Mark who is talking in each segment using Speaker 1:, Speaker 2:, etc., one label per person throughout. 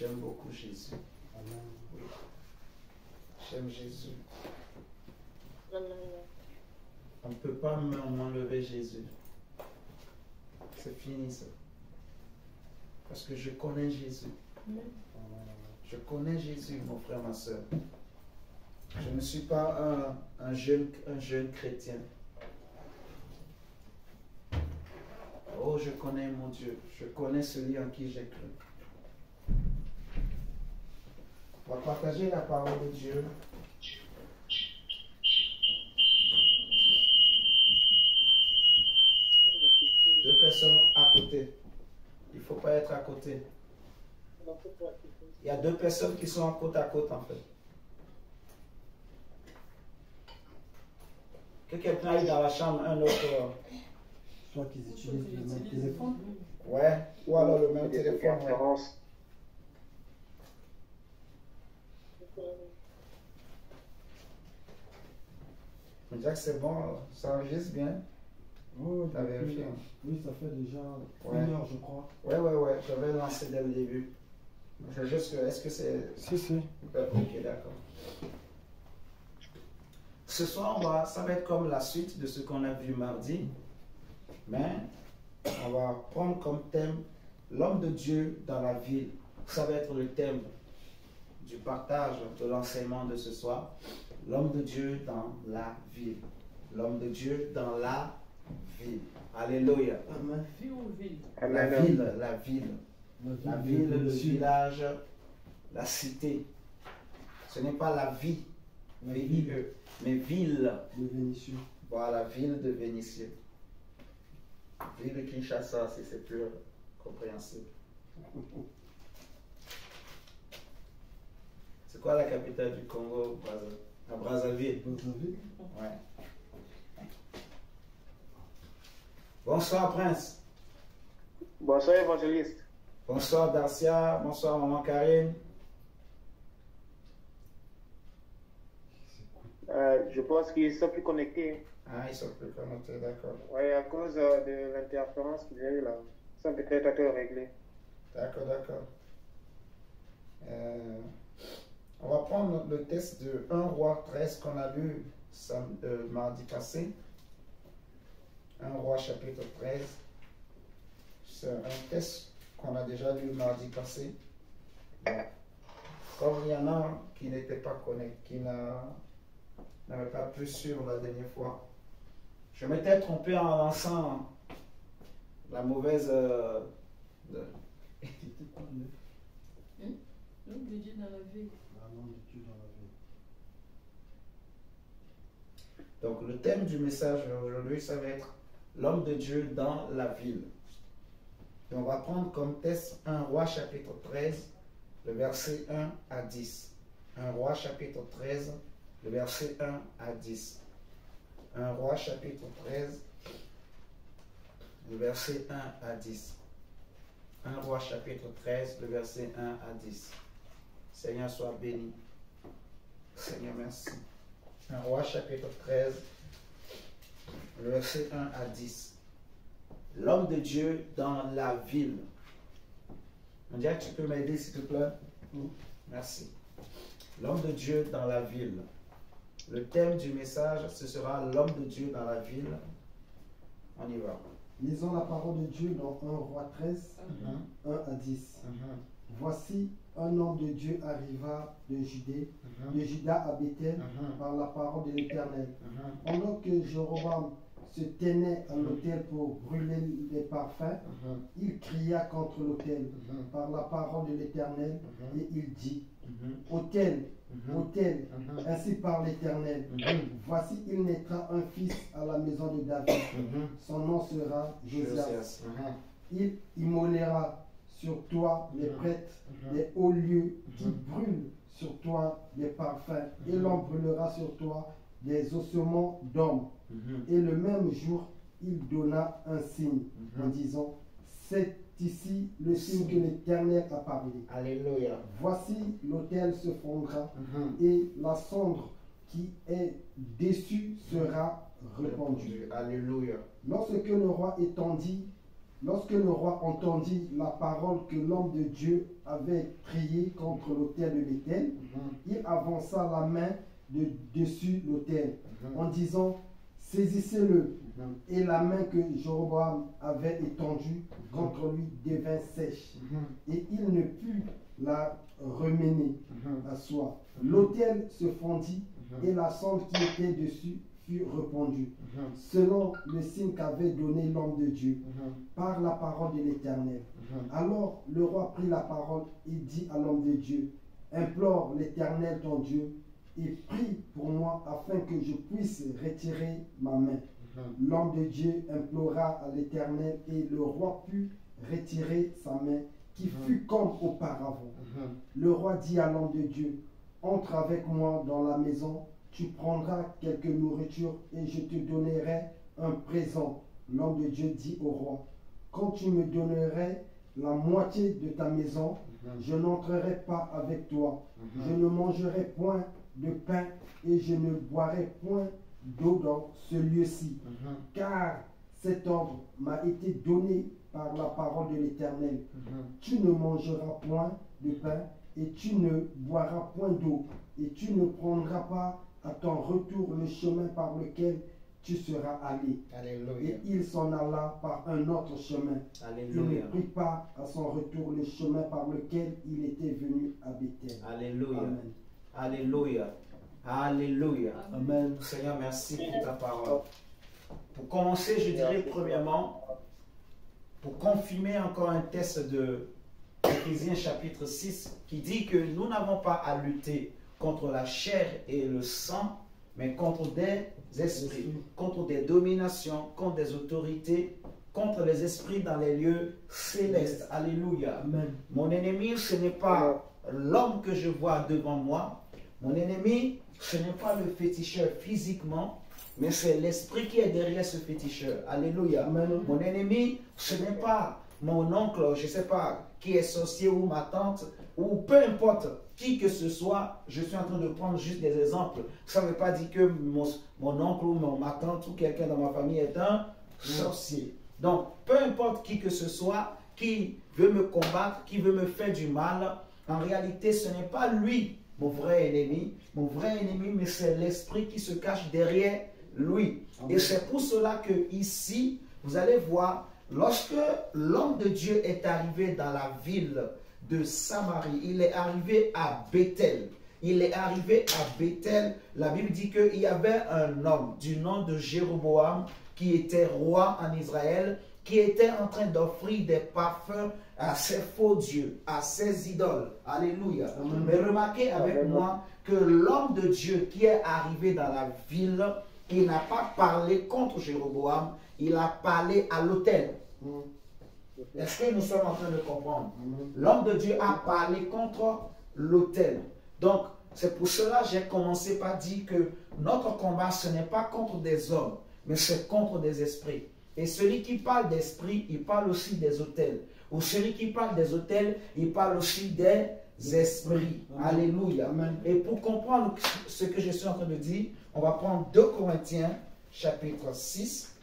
Speaker 1: J'aime beaucoup Jésus.
Speaker 2: Amen.
Speaker 1: Oui. J'aime Jésus. On ne peut pas m'enlever Jésus. C'est fini ça. Parce que je connais Jésus. Je connais Jésus, mon frère, ma soeur. Je ne suis pas un jeune chrétien. Oh, je connais mon Dieu. Je connais celui en qui j'ai cru. On va partager la parole de Dieu. Deux personnes à côté. Il ne faut pas être à côté. Il y a deux personnes qui sont côte à côte en fait. Que quelqu'un aille dans la chambre, un autre.
Speaker 2: Soit qu'ils utilisent le même téléphone.
Speaker 1: Ouais, ou alors le même téléphone. Ouais. On dirait que c'est bon, ça enregistre bien.
Speaker 2: Oh,
Speaker 1: T'as vérifié?
Speaker 2: Oui, ça fait déjà
Speaker 1: Ouais.
Speaker 2: 1 heure, je crois.
Speaker 1: Ouais, j'avais lancé dès le début. C'est juste que, est-ce que c'est...
Speaker 2: Si.
Speaker 1: Ok, d'accord. Ce soir, ça va être comme la suite de ce qu'on a vu mardi, mais on va prendre comme thème l'homme de Dieu dans la ville. Ça va être le thème du partage de l'enseignement de ce soir. L'homme de Dieu dans la ville. L'homme de Dieu dans la ville. Alléluia.
Speaker 2: Amen.
Speaker 1: La ville, le village, la cité. Ce n'est pas la vie, V-I-E, mais ville.
Speaker 2: De Vénitieux.
Speaker 1: Voilà, ville de Vénitieux. Ville de Kinshasa, si c'est plus compréhensible. C'est quoi la capitale du Congo, à Brazzaville?
Speaker 2: Brazzaville.
Speaker 1: Ouais. Bonsoir, Prince.
Speaker 3: Bonsoir, évangéliste.
Speaker 1: Bonsoir, Darcia. Bonsoir, Maman Karine.
Speaker 3: Je pense qu'ils ne sont plus connectés.
Speaker 1: Ah, ils sont plus connectés, d'accord.
Speaker 3: Oui, à cause de l'interférence qu'il y a eu là. Ils sont peut-être à tout régler.
Speaker 1: D'accord. On va prendre le texte de 1 Roi 13 qu'on a lu mardi passé. 1 Roi chapitre 13. C'est un texte qu'on a déjà lu mardi passé. Bon. Comme il y en a qui n'étaient pas connectés, qui n'avaient pas pu suivre la dernière fois. Je m'étais trompé en lançant la mauvaise...
Speaker 4: L'homme de Dieu dans la vie.
Speaker 2: L'homme de Dieu dans la vie.
Speaker 1: Donc le thème du message aujourd'hui, ça va être l'homme de Dieu dans la ville. Et on va prendre comme texte 1 Roi chapitre 13, le verset 1 à 10. 1 Roi chapitre 13, le verset 1 à 10. 1 Roi chapitre 13, le verset 1 à 10. 1 Roi chapitre 13, le verset 1 à 10. Seigneur, sois béni. Seigneur, merci. 1 Roi chapitre 13, le verset 1 à 10. L'homme de Dieu dans la ville. On dirait que tu peux m'aider s'il te plaît? Merci. L'homme de Dieu dans la ville. Le thème du message, ce sera l'homme de Dieu dans la ville. On y va.
Speaker 2: Lisons la parole de Dieu dans 1 Roi 13, 1 à 10. Voici, un homme de Dieu arriva de Judée, de Juda à Bethel, par la parole de l'Éternel. Pendant que Jéroboam se tenait à l'autel pour brûler les parfums, il cria contre l'autel par la parole de l'Éternel, et il dit, autel, autel, ainsi parle l'Éternel, voici il naîtra un fils à la maison de David, son nom sera Josias. Il immolera sur toi les prêtres, les hauts lieux qui brûlent sur toi des parfums, et l'on brûlera sur toi des ossements d'hommes. Et le même jour, il donna un signe en disant, c'est ici le signe que l'Éternel a parlé.
Speaker 1: Alléluia.
Speaker 2: Voici l'autel se fondra et la cendre qui est dessus sera répandue.
Speaker 1: Alléluia.
Speaker 2: Lorsque le roi étendit Lorsque le roi entendit la parole que l'homme de Dieu avait criée contre l'autel de Béthel, il avança la main dessus l'autel en disant « Saisissez-le ». Et la main que Jéroboam avait étendue contre lui devint sèche et il ne put la remener à soi. L'autel se fondit et la cendre qui était dessus fut répandue, selon le signe qu'avait donné l'homme de Dieu, par la parole de l'Éternel. Alors le roi prit la parole et dit à l'homme de Dieu, implore l'Éternel ton Dieu et prie pour moi afin que je puisse retirer ma main. L'homme de Dieu implora à l'Éternel et le roi put retirer sa main qui fut comme auparavant. Le roi dit à l'homme de Dieu, entre avec moi dans la maison, tu prendras quelque nourriture et je te donnerai un présent. L'homme de Dieu dit au roi, quand tu me donnerais la moitié de ta maison, je n'entrerai pas avec toi. Je ne mangerai point de pain et je ne boirai point d'eau dans ce lieu-ci, car cet ordre m'a été donné par la parole de l'Éternel. Tu ne mangeras point de pain et tu ne boiras point d'eau, et tu ne prendras pas à ton retour le chemin par lequel tu seras allé.
Speaker 1: Alléluia.
Speaker 2: Et il s'en alla par un autre chemin.
Speaker 1: Alléluia.
Speaker 2: Il ne prit pas à son retour le chemin par lequel il était venu à Béthel.
Speaker 1: Alléluia.
Speaker 2: Amen.
Speaker 1: Alléluia. Alléluia.
Speaker 2: Amen.
Speaker 1: Seigneur, merci pour ta parole. Pour commencer, je dirais premièrement, pour confirmer encore un texte de Éphésiens chapitre 6 qui dit que nous n'avons pas à lutter contre la chair et le sang, mais contre des esprits, contre des dominations, contre des autorités, contre les esprits dans les lieux célestes. Alléluia.
Speaker 2: Amen.
Speaker 1: Mon ennemi, ce n'est pas l'homme que je vois devant moi. Mon ennemi, ce n'est pas le féticheur physiquement, mais c'est l'esprit qui est derrière ce féticheur. Alléluia.
Speaker 2: Amen.
Speaker 1: Mon ennemi, ce n'est pas mon oncle, je ne sais pas, qui est sorcier ou ma tante, ou peu importe qui que ce soit. Je suis en train de prendre juste des exemples. Ça ne veut pas dire que mon oncle ou ma tante ou quelqu'un dans ma famille est un sorcier. Donc, peu importe qui que ce soit, qui veut me combattre, qui veut me faire du mal, en réalité, ce n'est pas lui mon vrai ennemi. Mon vrai ennemi, mais c'est l'esprit qui se cache derrière lui. Et c'est pour cela que ici, vous allez voir, lorsque l'homme de Dieu est arrivé dans la ville de Samarie, il est arrivé à Béthel. Il est arrivé à Béthel. La Bible dit qu'il y avait un homme du nom de Jéroboam qui était roi en Israël, qui était en train d'offrir des parfums à ses faux dieux, à ses idoles. Alléluia.
Speaker 2: Amen.
Speaker 1: Mais remarquez avec moi que l'homme de Dieu qui est arrivé dans la ville, il n'a pas parlé contre Jéroboam, il a parlé à l'autel. Est-ce que nous sommes en train de comprendre? L'homme de Dieu a parlé contre l'autel. Donc, c'est pour cela que j'ai commencé par dire que notre combat, ce n'est pas contre des hommes, mais c'est contre des esprits. Et celui qui parle d'esprit, il parle aussi des autels. Ou celui qui parle des autels, il parle aussi des esprits. Alléluia.
Speaker 2: Amen.
Speaker 1: Et pour comprendre ce que je suis en train de dire, on va prendre 2 Corinthiens, chapitre 6.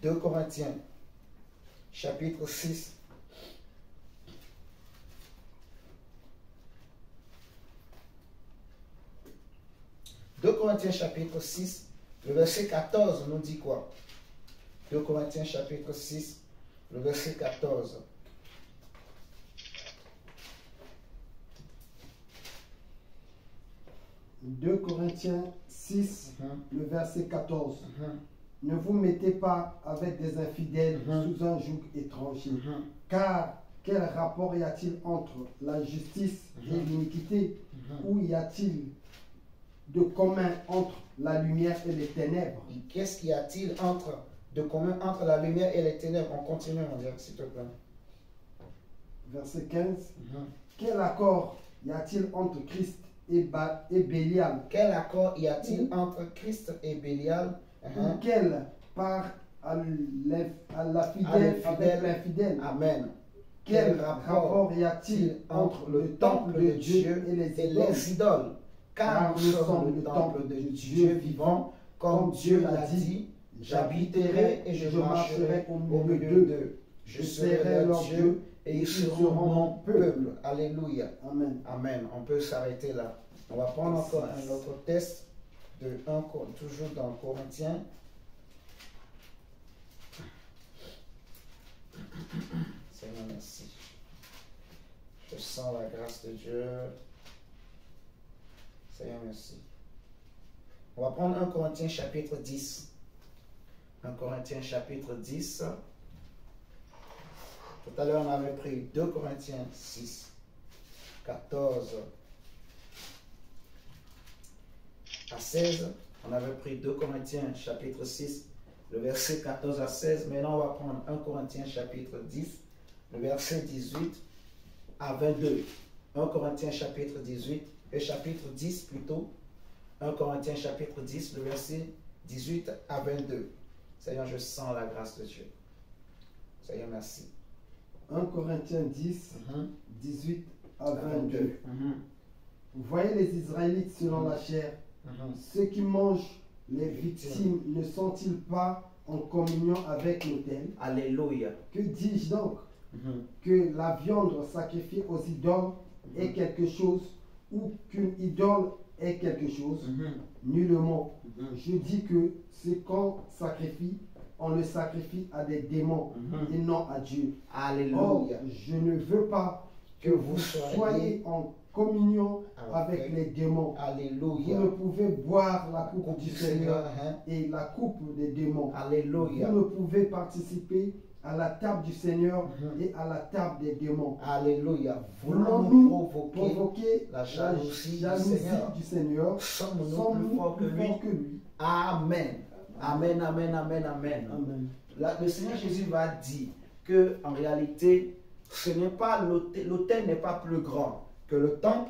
Speaker 1: 2 Corinthiens, chapitre 6. « 2 Corinthiens chapitre 6, le verset 14 nous dit quoi? 2 Corinthiens chapitre 6, le verset 14.
Speaker 2: « 2 Corinthiens 6, le verset 14. Ne vous mettez pas avec des infidèles sous un joug étranger, car quel rapport y a-t-il entre la justice et l'iniquité? Ou y a-t-il de commun entre la lumière et les ténèbres? »
Speaker 1: Qu'est-ce qu'y a-t-il de commun entre la lumière et les ténèbres? On continue, on dirait, s'il te plaît.
Speaker 2: Verset 15. Quel accord y a-t-il entre Christ et Bélial?
Speaker 1: Quel accord y a-t-il entre Christ et Bélial?
Speaker 2: Ou quelle part à la fidèle avec l'infidèle?
Speaker 1: Amen.
Speaker 2: Quel rapport y a-t-il entre le temple de Dieu et les idoles?
Speaker 1: Car nous sommes le temple de Dieu vivant, comme Dieu l'a dit. J'habiterai et je marcherai au milieu d'eux. Je serai leur Dieu et ils seront mon peuple. Alléluia.
Speaker 2: Amen.
Speaker 1: Amen. On peut s'arrêter là. On va prendre encore un autre test, toujours dans Corinthiens. Seigneur, merci. Je sens la grâce de Dieu. Seigneur, merci. On va prendre 1 Corinthiens chapitre 10. 1 Corinthiens chapitre 10. Tout à l'heure, on avait pris 2 Corinthiens 6, 14 à 16. On avait pris 2 Corinthiens chapitre 6, le verset 14 à 16. Maintenant, on va prendre 1 Corinthiens chapitre 10, le verset 18 à 22. 1 Corinthiens chapitre 18, et chapitre 10 plutôt. 1 Corinthiens chapitre 10, le verset 18 à 22. Seigneur, je sens la grâce de Dieu. Seigneur, merci.
Speaker 2: 1 Corinthiens 10, 18 à 22. Vous voyez les Israélites selon la chair. Ceux qui mangent les victimes ne sont-ils pas en communion avec l'autel?
Speaker 1: Alléluia.
Speaker 2: Que dis-je donc? Que la viande sacrifiée aux idoles est quelque chose ou qu'une idole est quelque chose? Nullement. Je dis que ce qu'on sacrifie, on le sacrifie à des démons et non à Dieu.
Speaker 1: Alléluia.
Speaker 2: Or, je ne veux pas que vous soyez en communion avec les démons.
Speaker 1: Alléluia.
Speaker 2: Vous ne pouvez boire la coupe du Seigneur et la coupe des démons.
Speaker 1: Alléluia.
Speaker 2: Vous ne pouvez participer à la table du Seigneur et à la table des démons.
Speaker 1: Alléluia.
Speaker 2: Voulons-nous provoquer la jalousie du Seigneur?
Speaker 1: Sommes-nous plus forts que lui? Amen. Amen, amen, amen, amen.
Speaker 2: Amen.
Speaker 1: Le Seigneur Jésus va dire que en réalité, ce n'est pas l'autel n'est pas plus grand que le temple,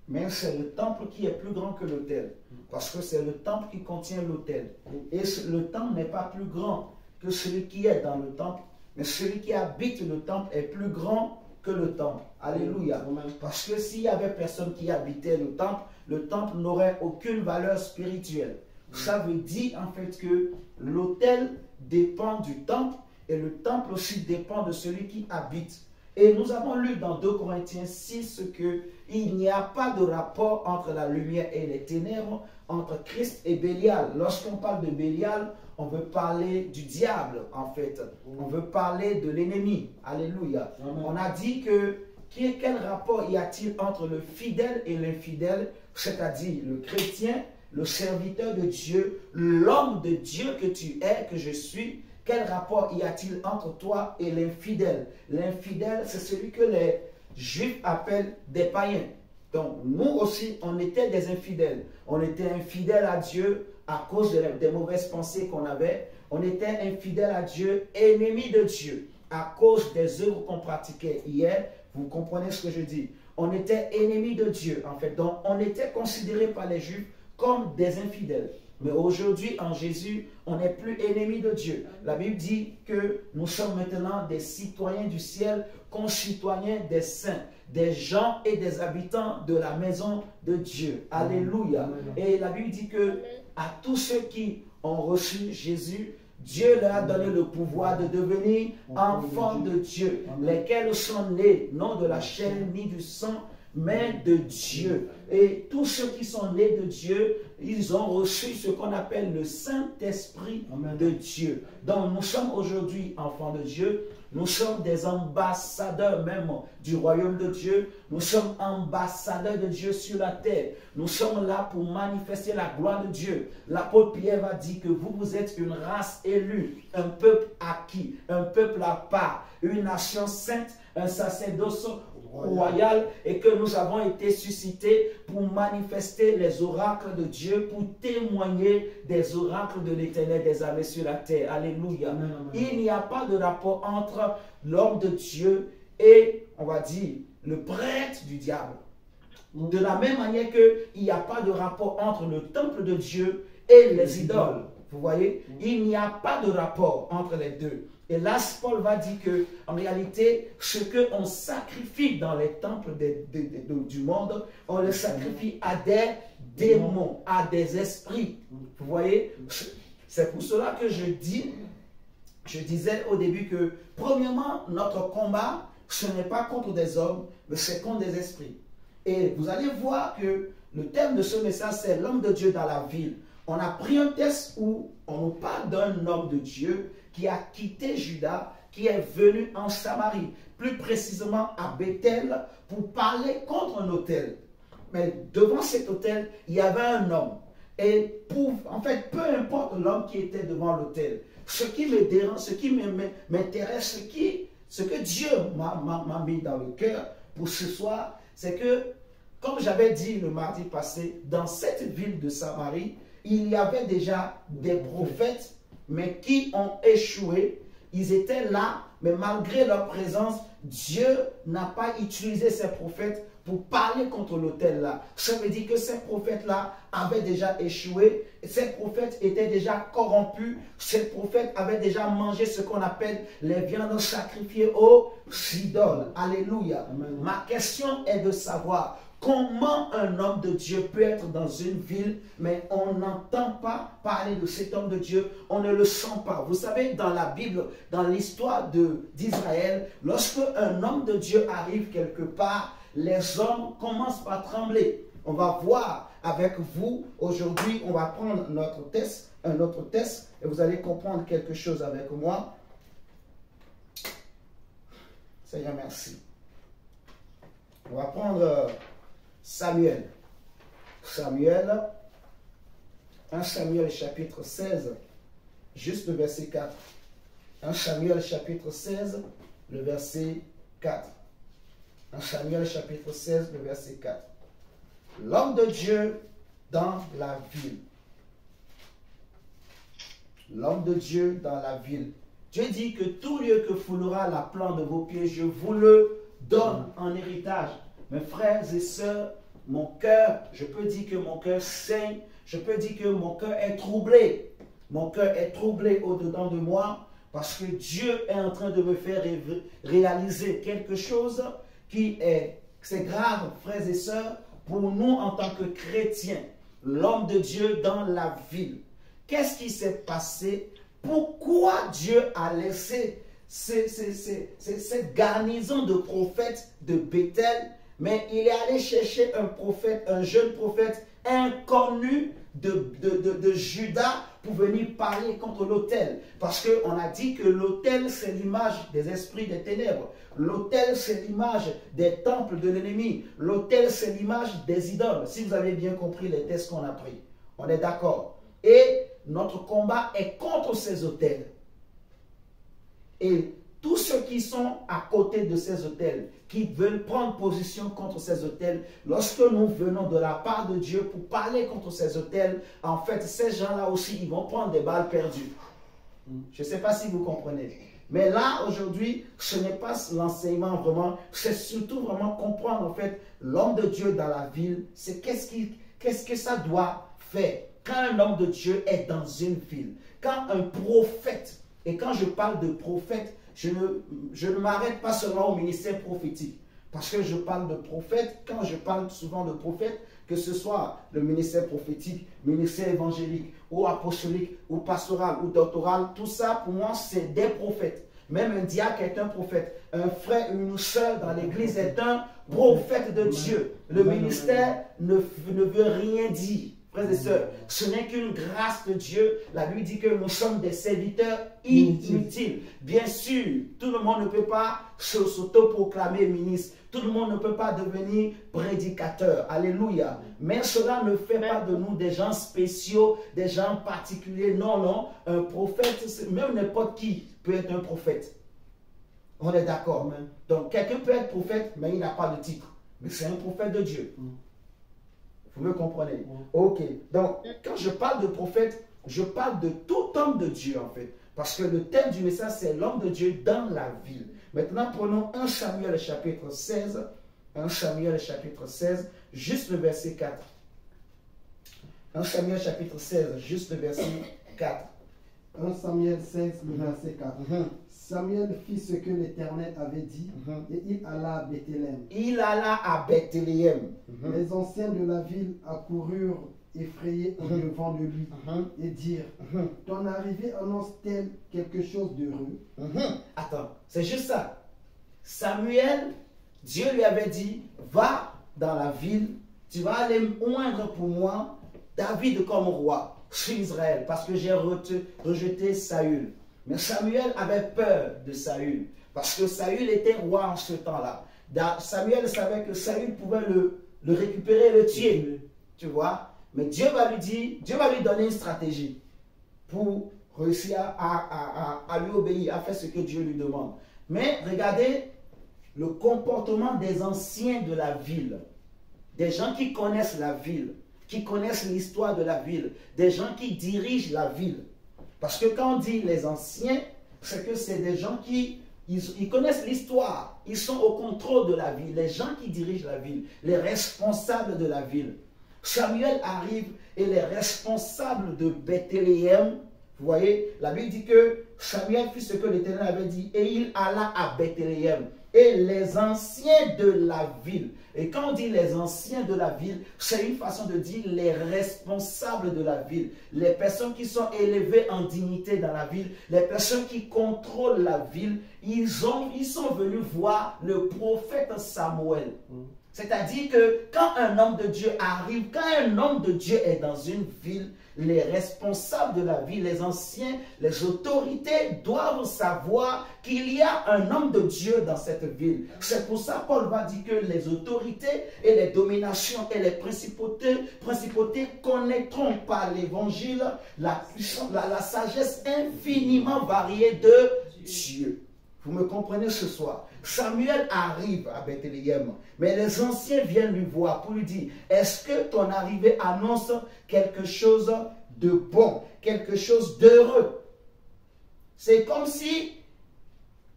Speaker 1: mais c'est le temple qui est plus grand que l'autel. Parce que c'est le temple qui contient l'autel. Et le temple n'est pas plus grand que celui qui est dans le temple, mais celui qui habite le temple est plus grand que le temple. Alléluia. Parce que s'il y avait personne qui habitait le temple n'aurait aucune valeur spirituelle. Ça veut dire en fait que l'autel dépend du temple et le temple aussi dépend de celui qui habite. Et nous avons lu dans 2 Corinthiens 6 qu'il n'y a pas de rapport entre la lumière et les ténèbres, entre Christ et Bélial. Lorsqu'on parle de Bélial, on veut parler du diable en fait. On veut parler de l'ennemi. Alléluia. Amen. On a dit que quel rapport y a-t-il entre le fidèle et l'infidèle, c'est-à-dire le chrétien, le serviteur de Dieu, l'homme de Dieu que tu es, que je suis? Quel rapport y a-t-il entre toi et l'infidèle? L'infidèle, c'est celui que les Juifs appellent des païens. Donc, nous aussi, on était des infidèles. On était infidèles à Dieu à cause des mauvaises pensées qu'on avait. On était infidèles à Dieu, ennemis de Dieu, à cause des œuvres qu'on pratiquait hier. Vous comprenez ce que je dis? On était ennemis de Dieu, en fait. Donc, on était considérés par les Juifs comme des infidèles. Mais aujourd'hui, en Jésus, on n'est plus ennemis de Dieu. La Bible dit que nous sommes maintenant des citoyens du ciel, concitoyens des saints, des gens et des habitants de la maison de Dieu. Alléluia. Et la Bible dit que à tous ceux qui ont reçu Jésus, Dieu leur a donné le pouvoir de devenir enfants de Dieu, lesquels sont nés non de la chair ni du sang, mais de Dieu. Et tous ceux qui sont nés de Dieu, ils ont reçu ce qu'on appelle le Saint-Esprit de Dieu. Donc nous sommes aujourd'hui enfants de Dieu. Nous sommes des ambassadeurs même du royaume de Dieu. Nous sommes ambassadeurs de Dieu sur la terre. Nous sommes là pour manifester la gloire de Dieu. L'apôtre Pierre va dire que vous êtes une race élue, un peuple acquis, un peuple à part, une nation sainte, un sacerdoce royal, et que nous avons été suscités pour manifester les oracles de Dieu, pour témoigner des oracles de l'Éternel des armées sur la terre. Alléluia. Amen, amen. Il n'y a pas de rapport entre l'homme de Dieu et, on va dire, le prêtre du diable. De la même manière qu'il n'y a pas de rapport entre le temple de Dieu et les idoles. Vous voyez, il n'y a pas de rapport entre les deux. Et là, Paul va dire que, en réalité, ce qu'on sacrifie dans les temples du monde, on le sacrifie à des démons, à des esprits. Vous voyez, C'est pour cela que je disais au début que, premièrement, notre combat, ce n'est pas contre des hommes, mais c'est contre des esprits. Et vous allez voir que le thème de ce message, c'est l'homme de Dieu dans la ville. On a pris un texte où on nous parle d'un homme de Dieu qui a quitté Juda, qui est venu en Samarie, plus précisément à Bethel, pour parler contre un autel. Mais devant cet autel, il y avait un homme. Et en fait, peu importe l'homme qui était devant l'autel, ce qui me dérange, ce qui m'intéresse, ce que Dieu m'a mis dans le cœur pour ce soir, c'est que, comme j'avais dit le mardi passé, dans cette ville de Samarie, il y avait déjà des prophètes, mais qui ont échoué. Ils étaient là, mais malgré leur présence, Dieu n'a pas utilisé ces prophètes pour parler contre l'autel là. Ça veut dire que ces prophètes-là avaient déjà échoué, ces prophètes étaient déjà corrompus, ces prophètes avaient déjà mangé ce qu'on appelle les viandes sacrifiées aux idoles. Alléluia. Amen. Ma question est de savoir comment un homme de Dieu peut être dans une ville, mais on n'entend pas parler de cet homme de Dieu, on ne le sent pas. Vous savez, dans la Bible, dans l'histoire d'Israël, lorsque un homme de Dieu arrive quelque part, les hommes commencent par trembler. On va voir avec vous, aujourd'hui, on va prendre un autre test, et vous allez comprendre quelque chose avec moi. Seigneur, merci. On va prendre Samuel. 1 Samuel chapitre 16, juste le verset 4. 1 Samuel chapitre 16, le verset 4. 1 Samuel chapitre 16, le verset 4. L'homme de Dieu dans la ville. L'homme de Dieu dans la ville. Dieu dit que tout lieu que foulera la plante de vos pieds, je vous le donne en héritage. Mes frères et sœurs, mon cœur, je peux dire que mon cœur saigne, je peux dire que mon cœur est troublé. Mon cœur est troublé au-dedans de moi parce que Dieu est en train de me faire réaliser quelque chose c'est grave, frères et sœurs, pour nous en tant que chrétiens, l'homme de Dieu dans la ville. Qu'est-ce qui s'est passé? Pourquoi Dieu a laissé cette garnison de prophètes de Bethel, mais il est allé chercher un prophète, un jeune prophète inconnu de Juda pour venir parler contre l'autel. Parce qu'on a dit que l'autel, c'est l'image des esprits des ténèbres. L'autel, c'est l'image des temples de l'ennemi. L'autel, c'est l'image des idoles. Si vous avez bien compris les textes qu'on a pris, on est d'accord. Et notre combat est contre ces autels. Et tous ceux qui sont à côté de ces autels, qui veulent prendre position contre ces autels, lorsque nous venons de la part de Dieu pour parler contre ces autels, en fait, ces gens-là aussi, ils vont prendre des balles perdues. Je ne sais pas si vous comprenez. Mais là, aujourd'hui, ce n'est pas l'enseignement vraiment, c'est surtout vraiment comprendre, en fait, l'homme de Dieu dans la ville, c'est qu'est-ce que ça doit faire quand un homme de Dieu est dans une ville, quand un prophète, et quand je parle de prophète, je ne m'arrête pas seulement au ministère prophétique, parce que je parle de prophète, quand je parle souvent de prophète, que ce soit le ministère prophétique, ministère évangélique, ou apostolique, ou pastoral, ou doctoral, tout ça pour moi c'est des prophètes. Même un diacre est un prophète, un frère, une sœur dans l'église est un prophète de Dieu. Le ministère ne veut rien dire. Frères et sœurs, ce n'est qu'une grâce de Dieu. La Bible dit que nous sommes des serviteurs inutiles. Bien sûr, tout le monde ne peut pas s'auto-proclamer ministre. Tout le monde ne peut pas devenir prédicateur. Alléluia. Mais cela ne fait pas de nous des gens spéciaux, des gens particuliers. Non, non. Un prophète, même n'importe qui peut être un prophète. On est d'accord. Donc, quelqu'un peut être prophète, mais il n'a pas de titre. Mais c'est un prophète de Dieu. Vous me comprenez? Ok. Donc, quand je parle de prophète, je parle de tout homme de Dieu, en fait. Parce que le thème du message, c'est l'homme de Dieu dans la ville. Maintenant, prenons 1 Samuel chapitre 16. 1 Samuel chapitre 16, juste le verset 4. 1 Samuel chapitre 16, juste le verset 4.
Speaker 2: 1 Samuel 16, le verset 4. Samuel fit ce que l'Éternel avait dit et il alla à Bethléem.
Speaker 1: Il alla à Bethléem.
Speaker 2: Les anciens de la ville accoururent effrayés au devant de lui et dirent, ton arrivée annonce-t-elle quelque chose d'heureux?
Speaker 1: Attends, c'est juste ça. Samuel, Dieu lui avait dit, va dans la ville, tu vas aller oindre pour moi David comme roi sur Israël, parce que j'ai rejeté Saül. Mais Samuel avait peur de Saül, parce que Saül était roi en ce temps-là. Samuel savait que Saül pouvait le récupérer et le tuer, tu vois. Mais Dieu va lui donner une stratégie pour réussir à lui obéir, à faire ce que Dieu lui demande. Mais regardez le comportement des anciens de la ville, des gens qui connaissent la ville, qui connaissent l'histoire de la ville, des gens qui dirigent la ville. Parce que quand on dit les anciens, c'est que c'est des gens qui ils connaissent l'histoire, ils sont au contrôle de la ville, les gens qui dirigent la ville, les responsables de la ville. Samuel arrive et les responsables de Bethléem, vous voyez, la Bible dit que Samuel fit ce que l'Éternel avait dit et il alla à Bethléem. Et les anciens de la ville, et quand on dit les anciens de la ville, c'est une façon de dire les responsables de la ville, les personnes qui sont élevées en dignité dans la ville, les personnes qui contrôlent la ville, ils sont venus voir le prophète Samuel. C'est-à-dire que quand un homme de Dieu arrive, quand un homme de Dieu est dans une ville, les responsables de la ville, les anciens, les autorités doivent savoir qu'il y a un homme de Dieu dans cette ville. C'est pour ça que Paul va dire que les autorités et les dominations et les principautés connaîtront par l'évangile la sagesse infiniment variée de Dieu. Vous me comprenez ce soir? Samuel arrive à Bethléem, mais les anciens viennent lui voir pour lui dire, est-ce que ton arrivée annonce quelque chose de bon, quelque chose d'heureux? C'est comme si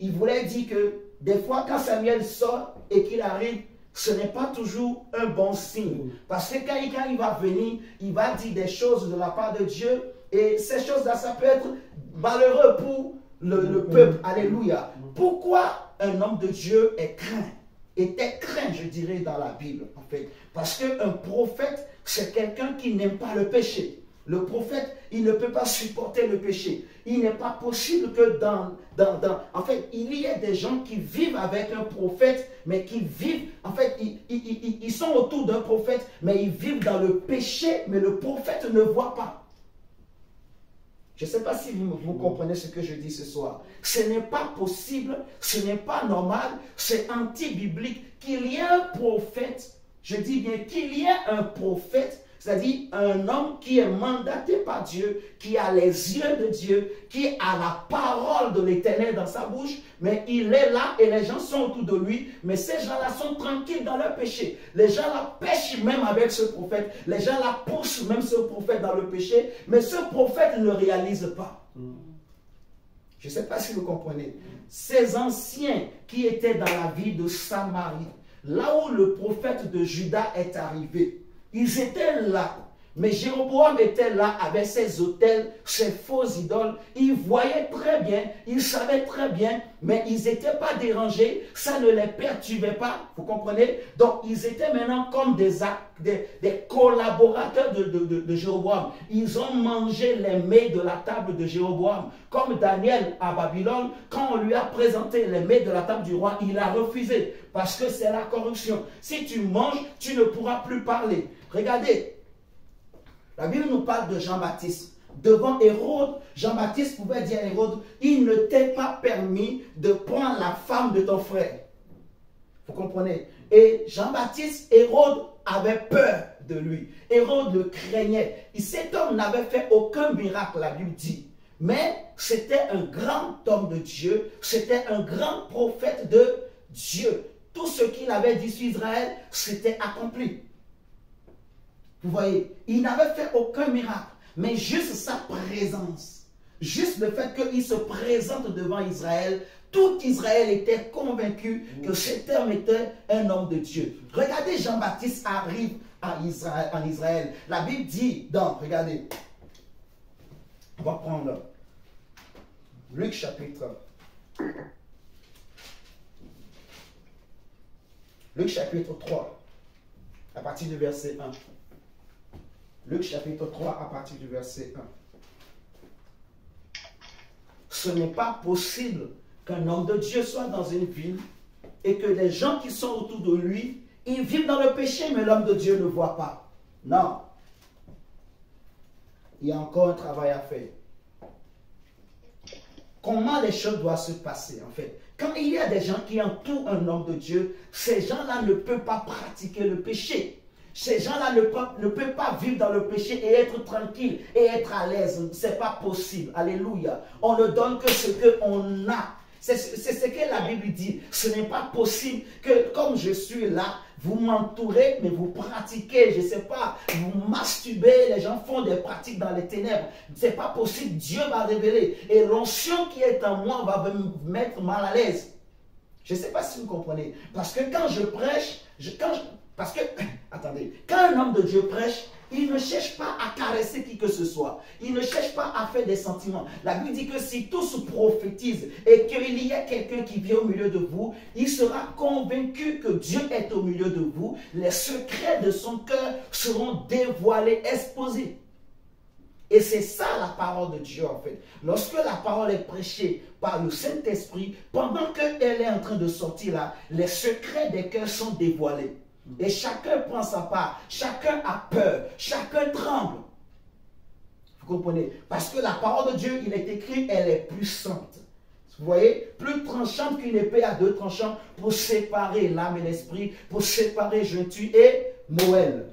Speaker 1: il voulait dire que des fois quand Samuel sort et qu'il arrive, ce n'est pas toujours un bon signe. Parce que quand il va venir, il va dire des choses de la part de Dieu et ces choses-là, ça peut être malheureux pour le peuple. Alléluia. Pourquoi un homme de Dieu était craint, je dirais, dans la Bible, en fait? Parce qu'un prophète, c'est quelqu'un qui n'aime pas le péché. Le prophète, il ne peut pas supporter le péché. Il n'est pas possible que en fait, il y ait des gens qui vivent avec un prophète, mais qui vivent, en fait, ils sont autour d'un prophète, mais ils vivent dans le péché, mais le prophète ne voit pas. Je ne sais pas si vous comprenez ce que je dis ce soir. Ce n'est pas possible, ce n'est pas normal, c'est anti-biblique qu'il y ait un prophète, je dis bien qu'il y ait un prophète, c'est-à-dire un homme qui est mandaté par Dieu, qui a les yeux de Dieu, qui a la parole de l'Éternel dans sa bouche, mais il est là et les gens sont autour de lui, mais ces gens-là sont tranquilles dans leur péché. Les gens là pêchent même avec ce prophète, les gens là poussent même ce prophète dans le péché, mais ce prophète ne réalise pas. Je ne sais pas si vous comprenez. Ces anciens qui étaient dans la ville de Samarie, là où le prophète de Juda est arrivé, ils étaient là. Mais Jéroboam était là avec ses autels, ses faux idoles. Ils voyaient très bien, ils savaient très bien, mais ils n'étaient pas dérangés, ça ne les perturbait pas, vous comprenez? Donc ils étaient maintenant comme des collaborateurs de Jéroboam. Ils ont mangé les mets de la table de Jéroboam. Comme Daniel à Babylone, quand on lui a présenté les mets de la table du roi, il a refusé, parce que c'est la corruption. Si tu manges, tu ne pourras plus parler. Regardez, la Bible nous parle de Jean-Baptiste. Devant Hérode, Jean-Baptiste pouvait dire à Hérode, il ne t'est pas permis de prendre la femme de ton frère. Vous comprenez? Et Jean-Baptiste, Hérode avait peur de lui. Hérode le craignait. Et cet homme n'avait fait aucun miracle, la Bible dit. Mais c'était un grand homme de Dieu. C'était un grand prophète de Dieu. Tout ce qu'il avait dit sur Israël, c'était accompli. Vous voyez, il n'avait fait aucun miracle, mais juste sa présence, juste le fait qu'il se présente devant Israël, tout Israël était convaincu que cet homme était un homme de Dieu. Regardez, Jean-Baptiste arrive en Israël. La Bible dit, donc, regardez, on va prendre Luc chapitre 3, à partir du verset 1. Luc chapitre 3, à partir du verset 1. Ce n'est pas possible qu'un homme de Dieu soit dans une ville et que les gens qui sont autour de lui, ils vivent dans le péché, mais l'homme de Dieu ne voit pas. Non. Il y a encore un travail à faire. Comment les choses doivent se passer, en fait? Quand il y a des gens qui entourent un homme de Dieu, ces gens-là ne peuvent pas pratiquer le péché. Ces gens-là ne peuvent pas vivre dans le péché et être tranquille et être à l'aise. Ce n'est pas possible. Alléluia. On ne donne que ce qu'on a. C'est ce que la Bible dit. Ce n'est pas possible que, comme je suis là, vous m'entourez, mais vous pratiquez, je ne sais pas, vous masturbez, les gens font des pratiques dans les ténèbres. Ce n'est pas possible, Dieu va révéler. Et l'onction qui est en moi va me mettre mal à l'aise. Je ne sais pas si vous comprenez. Parce que quand je prêche, attendez, quand un homme de Dieu prêche, il ne cherche pas à caresser qui que ce soit. Il ne cherche pas à faire des sentiments. La Bible dit que si tous prophétisent et qu'il y a quelqu'un qui vient au milieu de vous, il sera convaincu que Dieu est au milieu de vous. Les secrets de son cœur seront dévoilés, exposés. Et c'est ça la parole de Dieu en fait. Lorsque la parole est prêchée par le Saint-Esprit, pendant qu'elle est en train de sortir là, les secrets des cœurs sont dévoilés. Et chacun prend sa part, chacun a peur, chacun tremble. Vous comprenez? Parce que la parole de Dieu, il est écrit, elle est puissante. Vous voyez? Plus tranchante qu'une épée à deux tranchants pour séparer l'âme et l'esprit, pour séparer jointure et moelle.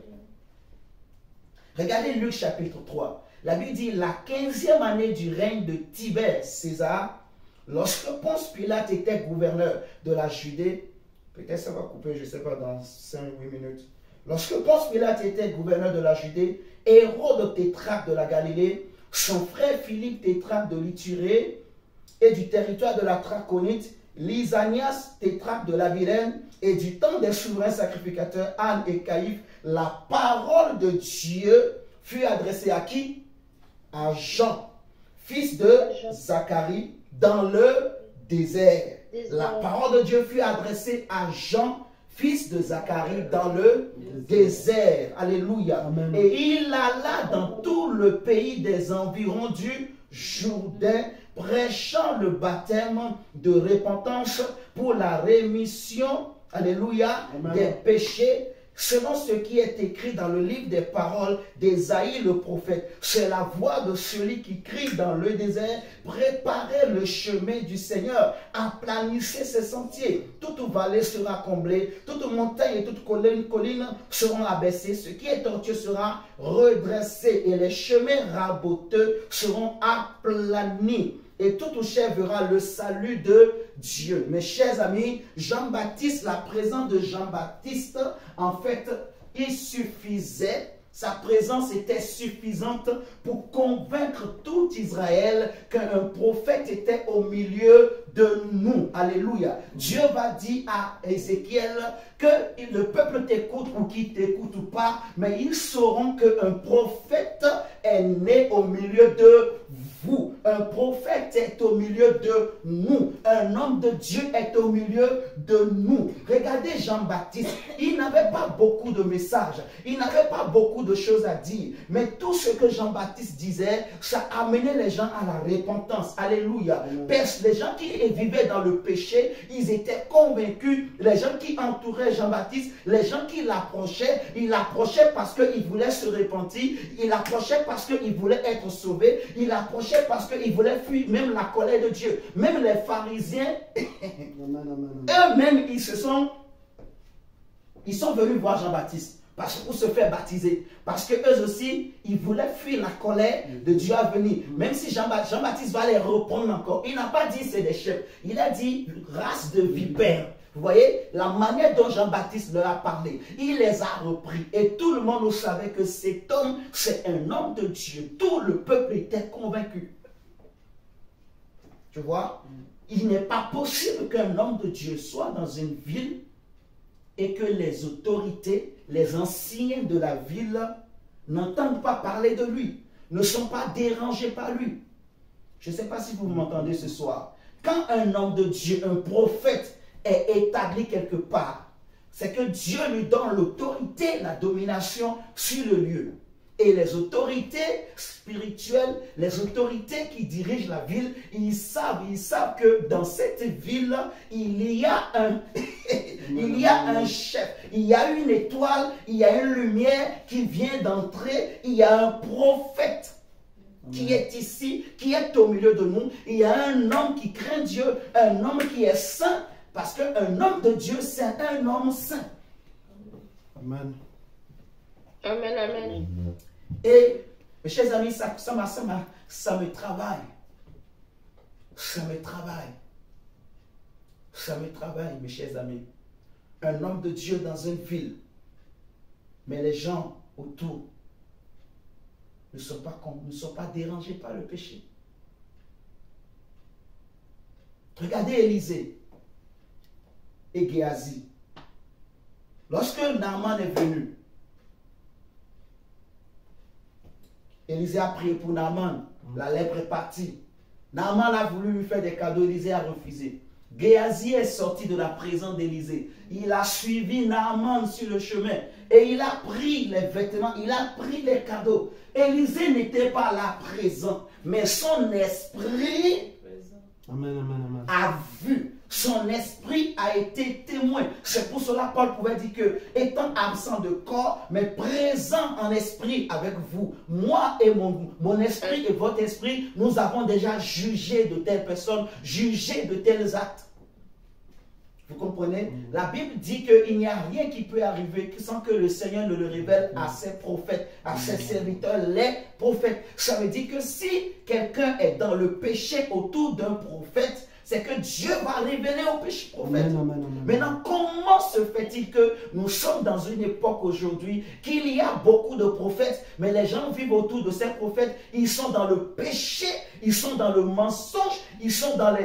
Speaker 1: Regardez Luc chapitre 3. La Bible dit, la 15e année du règne de Tibère César, lorsque Ponce Pilate était gouverneur de la Judée, peut-être ça va couper, je ne sais pas, dans 5-8 minutes. Lorsque Ponce Pilate était gouverneur de la Judée, Hérode tétrarque de la Galilée, son frère Philippe tétrarque de l'Ithurée et du territoire de la Traconite, Lysanias tétrarque de l'Abilène, et du temps des souverains sacrificateurs Anne et Caïphe, la parole de Dieu fut adressée à qui? À Jean, fils de Zacharie, dans le désert. La parole de Dieu fut adressée à Jean, fils de Zacharie, dans le désert. Alléluia. Amen. Et il alla dans tout le pays des environs du Jourdain, prêchant le baptême de repentance pour la rémission, alléluia, Amen, des péchés, selon ce qui est écrit dans le livre des paroles d'Ésaïe le prophète. C'est la voix de celui qui crie dans le désert, préparez le chemin du Seigneur, aplanissez ses sentiers. Toute vallée sera comblée, toute montagne et toute colline seront abaissées, ce qui est tortueux sera redressé et les chemins raboteux seront aplanis. Et toute chair verra le salut de Dieu. Mes chers amis, Jean-Baptiste, la présence de Jean-Baptiste, en fait, il suffisait, sa présence était suffisante pour convaincre tout Israël qu'un prophète était au milieu de nous. Alléluia. Dieu va dire à Ézéchiel que le peuple t'écoute ou qu'il t'écoute ou pas, mais ils sauront qu'un prophète est né au milieu de vous. Un prophète est au milieu de nous. Un homme de Dieu est au milieu de nous. Regardez Jean-Baptiste. Il n'avait pas beaucoup de messages. Il n'avait pas beaucoup de choses à dire. Mais tout ce que Jean-Baptiste disait, ça amenait les gens à la repentance. Alléluia. Les gens qui vivaient dans le péché, ils étaient convaincus. Les gens qui entouraient Jean-Baptiste, les gens qui l'approchaient, ils l'approchaient parce qu'ils voulaient se repentir. Ils l'approchaient parce qu'ils voulaient être sauvés. Ils l'approchaient parce qu'ils voulaient fuir même la colère de Dieu. Même les pharisiens, eux-mêmes, ils sont venus voir Jean-Baptiste pour se faire baptiser. Parce que eux aussi, ils voulaient fuir la colère de Dieu à venir. Même si Jean-Baptiste va les reprendre encore. Il n'a pas dit c'est des chefs. Il a dit race de vipères. Vous voyez, la manière dont Jean-Baptiste leur a parlé, il les a repris. Et tout le monde savait que cet homme, c'est un homme de Dieu. Tout le peuple était convaincu. Tu vois, il n'est pas possible qu'un homme de Dieu soit dans une ville et que les autorités, les anciens de la ville n'entendent pas parler de lui, ne sont pas dérangés par lui. Je ne sais pas si vous m'entendez ce soir. Quand un homme de Dieu, un prophète est établi quelque part, c'est que Dieu lui donne l'autorité, la domination sur le lieu. Et les autorités spirituelles, les autorités qui dirigent la ville, ils savent que dans cette ville-là, il y a un chef, il y a une étoile, il y a une lumière qui vient d'entrer, il y a un prophète qui est ici, qui est au milieu de nous. Il y a un homme qui craint Dieu, un homme qui est saint, parce qu'un homme de Dieu, c'est un homme saint.
Speaker 2: Amen.
Speaker 4: Amen, amen.
Speaker 1: Et, mes chers amis, ça me travaille. Ça me travaille. Ça me travaille, mes chers amis. Un homme de Dieu dans une ville, mais les gens autour ne sont pas dérangés par le péché. Regardez Élisée et Géasi. Lorsque Naaman est venu, Élisée a prié pour Naaman. La lèpre est partie. Naaman a voulu lui faire des cadeaux. Élisée a refusé. Géasi est sorti de la présence d'Élisée. Il a suivi Naaman sur le chemin. Et il a pris les vêtements. Il a pris les cadeaux. Élisée n'était pas là présent. Mais son esprit a vu. Son esprit a été témoin. C'est pour cela Paul pouvait dire que, étant absent de corps, mais présent en esprit avec vous, moi et mon esprit et votre esprit, nous avons déjà jugé de telles personnes, jugé de tels actes. Vous comprenez? La Bible dit qu'il n'y a rien qui peut arriver sans que le Seigneur ne le révèle à ses prophètes, à ses serviteurs, les prophètes. Ça veut dire que si quelqu'un est dans le péché autour d'un prophète, c'est que Dieu va révéler au péché prophète. Maintenant, comment se fait-il que nous sommes dans une époque aujourd'hui qu'il y a beaucoup de prophètes, mais les gens vivent autour de ces prophètes, ils sont dans le péché, ils sont dans le mensonge, ils sont dans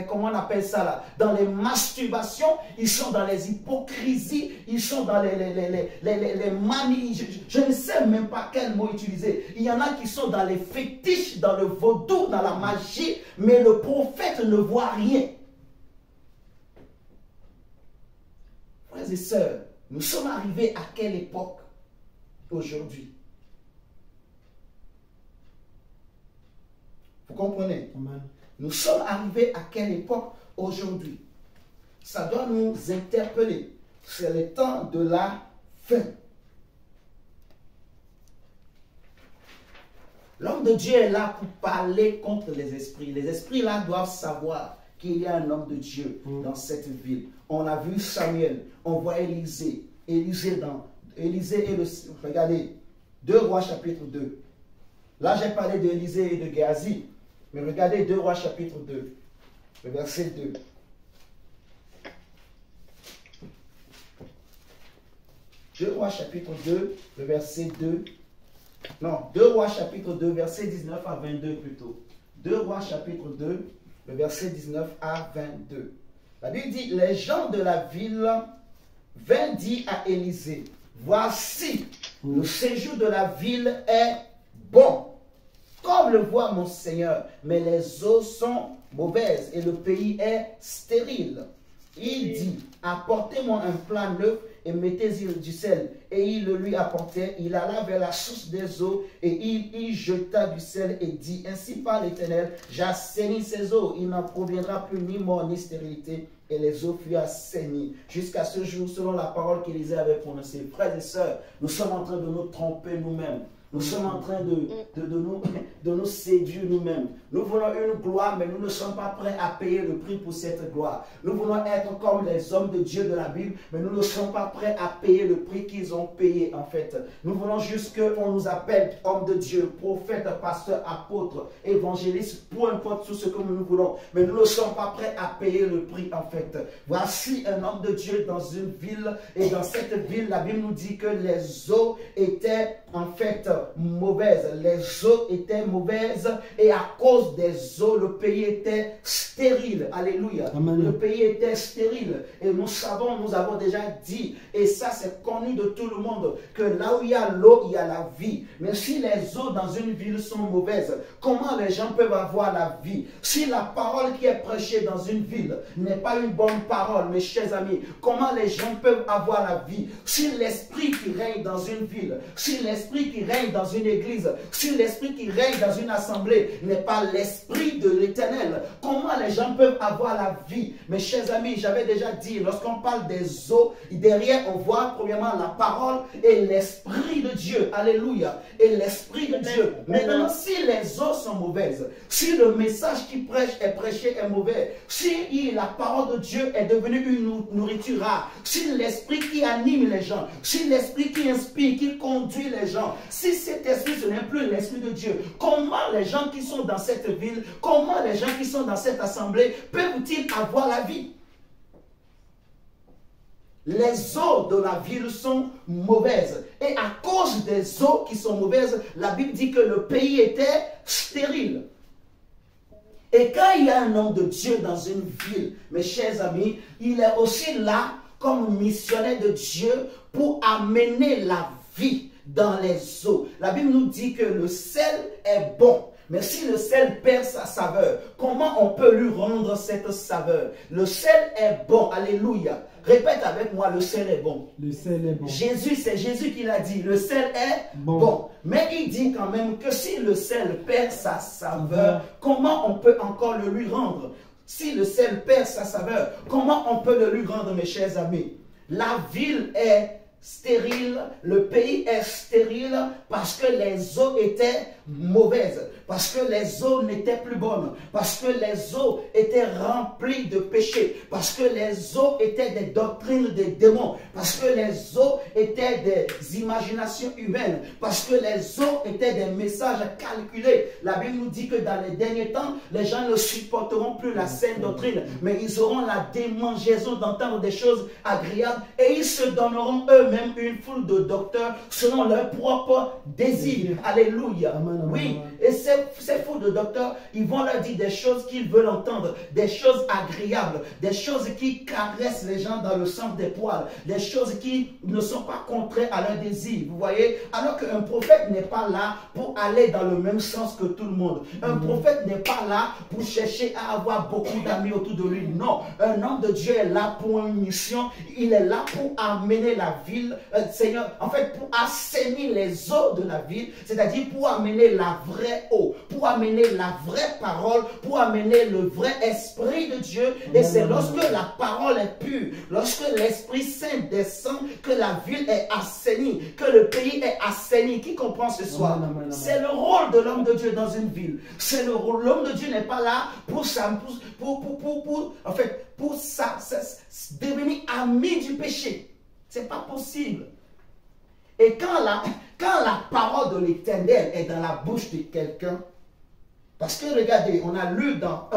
Speaker 1: comment on appelle ça là, dans les masturbations, ils sont dans les hypocrisies, ils sont dans les manies, je ne sais même pas quel mot utiliser. Il y en a qui sont dans les fétiches, dans le vaudou, dans la magie, mais le prophète ne voit rien. Frères et sœurs, nous sommes arrivés à quelle époque aujourd'hui? Vous comprenez?
Speaker 2: Amen.
Speaker 1: Nous sommes arrivés à quelle époque aujourd'hui? Ça doit nous interpeller. C'est le temps de la fin. L'homme de Dieu est là pour parler contre les esprits. Les esprits là doivent savoir qu'il y a un homme de Dieu dans cette ville. On a vu Samuel, on voit Élisée. Élisée et le... Regardez, 2 Rois chapitre 2. Là j'ai parlé d'Élisée et de Géasi. Mais regardez 2 Rois chapitre 2, le verset 2. Deux Rois chapitre 2, le verset 2. Non, 2 Rois chapitre 2, verset 19 à 22 plutôt. 2 Rois chapitre 2, le verset 19 à 22. La Bible dit, les gens de la ville vinrent dire à Élisée, voici, le séjour de la ville est bon, comme le voit mon Seigneur, mais les eaux sont mauvaises et le pays est stérile. Il dit, apportez-moi un plat neuf et mettez-y du sel. Et il le lui apportait. Il alla vers la source des eaux et il y jeta du sel et dit, ainsi par l'Éternel, j'assainis ces eaux. Il n'en proviendra plus ni mort ni stérilité. Et les eaux furent assainies jusqu'à ce jour, selon la parole qu'Élisée avait prononcée. Frères et sœurs, nous sommes en train de nous tromper nous-mêmes. Nous sommes en train de nous séduire nous-mêmes. Nous voulons une gloire, mais nous ne sommes pas prêts à payer le prix pour cette gloire. Nous voulons être comme les hommes de Dieu de la Bible, mais nous ne sommes pas prêts à payer le prix qu'ils ont payé en fait. Nous voulons juste qu'on nous appelle hommes de Dieu, prophètes, pasteurs, apôtres, évangélistes, peu importe tout ce que nous voulons. Mais nous ne sommes pas prêts à payer le prix en fait. Voici un homme de Dieu dans une ville, et dans cette ville, la Bible nous dit que les eaux étaient en fait mauvaises. Les eaux étaient mauvaises et à cause des eaux, le pays était stérile. Alléluia.
Speaker 2: Amen.
Speaker 1: Le pays était stérile. Et nous savons, nous avons déjà dit, et ça c'est connu de tout le monde, que là où il y a l'eau, il y a la vie. Mais si les eaux dans une ville sont mauvaises, comment les gens peuvent avoir la vie? Si la parole qui est prêchée dans une ville n'est pas une bonne parole, mes chers amis, comment les gens peuvent avoir la vie? Si l'esprit qui règne dans une ville, si l'esprit qui règne dans une église, si l'esprit qui règne dans une assemblée n'est pas l'esprit de l'Éternel, comment les gens peuvent avoir la vie? Mes chers amis, j'avais déjà dit, lorsqu'on parle des eaux, derrière on voit premièrement la parole et l'esprit de Dieu. Alléluia. Et l'esprit de Dieu. Maintenant, si les eaux sont mauvaises, si le message qui prêche est prêché est mauvais, si la parole de Dieu est devenue une nourriture rare, si l'esprit qui anime les gens, si l'esprit qui inspire, qui conduit les gens, si cet esprit ce n'est plus l'esprit de Dieu, comment les gens qui sont dans cette ville, comment les gens qui sont dans cette assemblée peuvent-ils avoir la vie? Les eaux de la ville sont mauvaises. Et à cause des eaux qui sont mauvaises, la Bible dit que le pays était stérile. Et quand il y a un homme de Dieu dans une ville, mes chers amis, il est aussi là comme missionnaire de Dieu pour amener la vie dans les eaux. La Bible nous dit que le sel est bon. Mais si le sel perd sa saveur, comment on peut lui rendre cette saveur? Le sel est bon. Alléluia. Répète avec moi, le sel est bon.
Speaker 2: Le sel est bon.
Speaker 1: Jésus, c'est Jésus qui l'a dit, le sel est bon. Mais il dit quand même que si le sel perd sa saveur, comment on peut encore le lui rendre? Si le sel perd sa saveur, comment on peut le lui rendre, mes chers amis? La ville est stérile, le pays est stérile parce que les eaux étaient mauvaises, parce que les eaux n'étaient plus bonnes, parce que les eaux étaient remplies de péchés, parce que les eaux étaient des doctrines des démons, parce que les eaux étaient des imaginations humaines, parce que les eaux étaient des messages calculés. La Bible nous dit que dans les derniers temps, les gens ne supporteront plus la saine doctrine, mais ils auront la démangeaison d'entendre des choses agréables et ils se donneront eux-mêmes une foule de docteurs selon leur propre désir. Alléluia. Oui, et ces fous de docteurs, ils vont leur dire des choses qu'ils veulent entendre, des choses agréables, des choses qui caressent les gens dans le sens des poils, des choses qui ne sont pas contraires à leur désir, vous voyez. Alors qu'un prophète n'est pas là pour aller dans le même sens que tout le monde. Un prophète n'est pas là pour chercher à avoir beaucoup d'amis autour de lui. Non, un homme de Dieu est là pour une mission. Il est là pour amener la ville, Seigneur, en fait pour assainir les eaux de la ville, c'est-à-dire pour amener la vraie eau, pour amener la vraie parole, pour amener le vrai esprit de Dieu. Et c'est lorsque la parole est pure, lorsque l'Esprit Saint descend, que la ville est assainie, que le pays est assaini. Qui comprend ce soir? C'est le rôle de l'homme de Dieu dans une ville. C'est le rôle. L'homme de Dieu n'est pas là pour devenir ami du péché. C'est pas possible. Et quand la parole de l'Éternel est dans la bouche de quelqu'un, parce que regardez, on a lu dans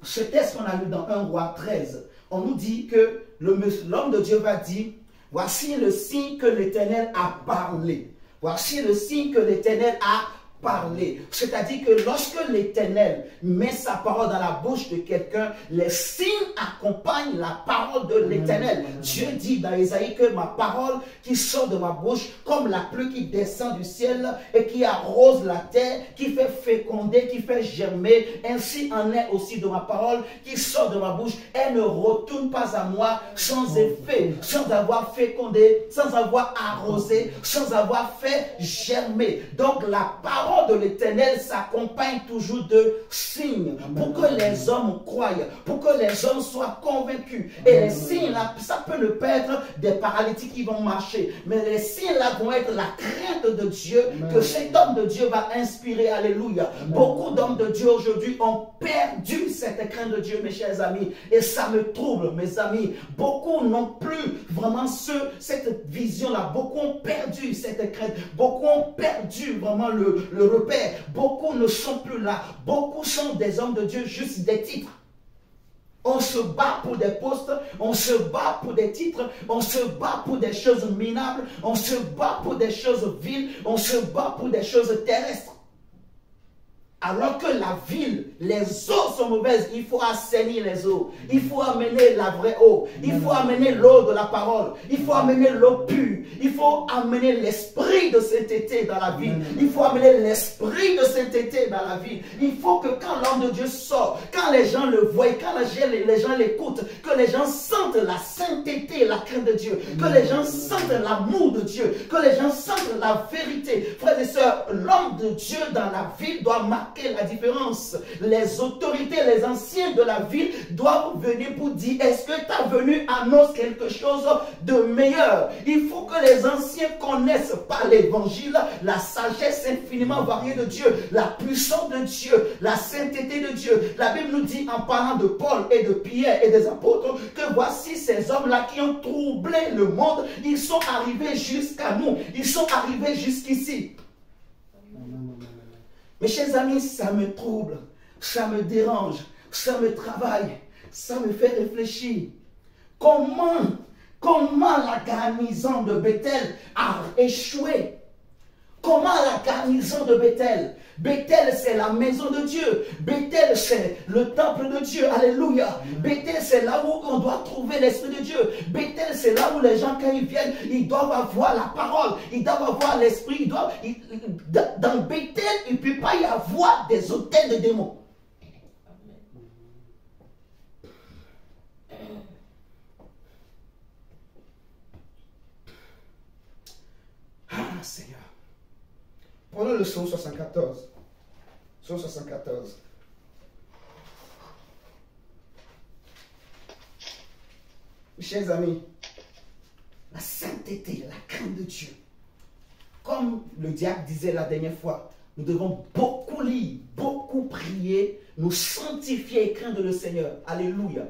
Speaker 1: ce texte qu'on a lu dans 1 Roi 13, on nous dit que l'homme de Dieu va dire, voici le signe que l'Éternel a parlé. Voici le signe que l'Éternel a parler. C'est-à-dire que lorsque l'Éternel met sa parole dans la bouche de quelqu'un, les signes accompagnent la parole de l'Éternel. Dieu dit dans Isaïe que ma parole qui sort de ma bouche, comme la pluie qui descend du ciel et qui arrose la terre, qui fait féconder, qui fait germer, ainsi en est aussi de ma parole qui sort de ma bouche. Elle ne retourne pas à moi sans effet, sans avoir fécondé, sans avoir arrosé, sans avoir fait germer. Donc la parole de l'Éternel s'accompagne toujours de signes pour que les hommes croient, pour que les hommes soient convaincus. Et les signes là, ça peut ne pas être des paralytiques qui vont marcher, mais les signes là vont être la crainte de Dieu que cet homme de Dieu va inspirer. Alléluia. Beaucoup d'hommes de Dieu aujourd'hui ont perdu cette crainte de Dieu, mes chers amis, et ça me trouble, mes amis. Beaucoup n'ont plus vraiment cette vision là. Beaucoup ont perdu cette crainte. Beaucoup ont perdu vraiment le repère. Beaucoup ne sont plus là. Beaucoup sont des hommes de Dieu, juste des titres. On se bat pour des postes, on se bat pour des titres, on se bat pour des choses minables, on se bat pour des choses viles, on se bat pour des choses terrestres. Alors que la ville, les eaux sont mauvaises, il faut assainir les eaux. Il faut amener la vraie eau. Il faut amener l'eau de la parole. Il faut amener l'eau pure. Il faut amener l'esprit de sainteté dans la ville. Il faut amener l'esprit de sainteté dans la ville. Il faut que quand l'homme de Dieu sort, quand les gens le voient, quand les gens l'écoutent, que les gens sentent la sainteté, la crainte de Dieu, que les gens sentent l'amour de Dieu, que les gens sentent la vérité. Frères et sœurs, l'homme de Dieu dans la ville doit marquer la différence. Les autorités, les anciens de la ville doivent venir pour dire, est-ce que ta venue annonce quelque chose de meilleur? Il faut que les anciens connaissent par l'évangile la sagesse infiniment variée de Dieu, la puissance de Dieu, la sainteté de Dieu. La Bible nous dit en parlant de Paul et de Pierre et des apôtres que voici ces hommes-là qui ont troublé le monde. Ils sont arrivés jusqu'à nous. Ils sont arrivés jusqu'ici. Mes chers amis, ça me trouble, ça me dérange, ça me travaille, ça me fait réfléchir. Comment la garnison de Bethel a échoué? Comment la garnison de Bethel? Bethel, c'est la maison de Dieu. Bethel, c'est le temple de Dieu. Alléluia. Bethel, c'est là où on doit trouver l'Esprit de Dieu. Bethel, c'est là où les gens, quand ils viennent, ils doivent avoir la parole. Ils doivent avoir l'Esprit. Dans Bethel, il ne peut pas y avoir des hôtels de démons. Ah, Seigneur. Prenons le psaume 74. Psaume 74. Mes chers amis, la sainteté, la crainte de Dieu. Comme le diacre disait la dernière fois, nous devons beaucoup lire, beaucoup prier, nous sanctifier et craindre le Seigneur. Alléluia.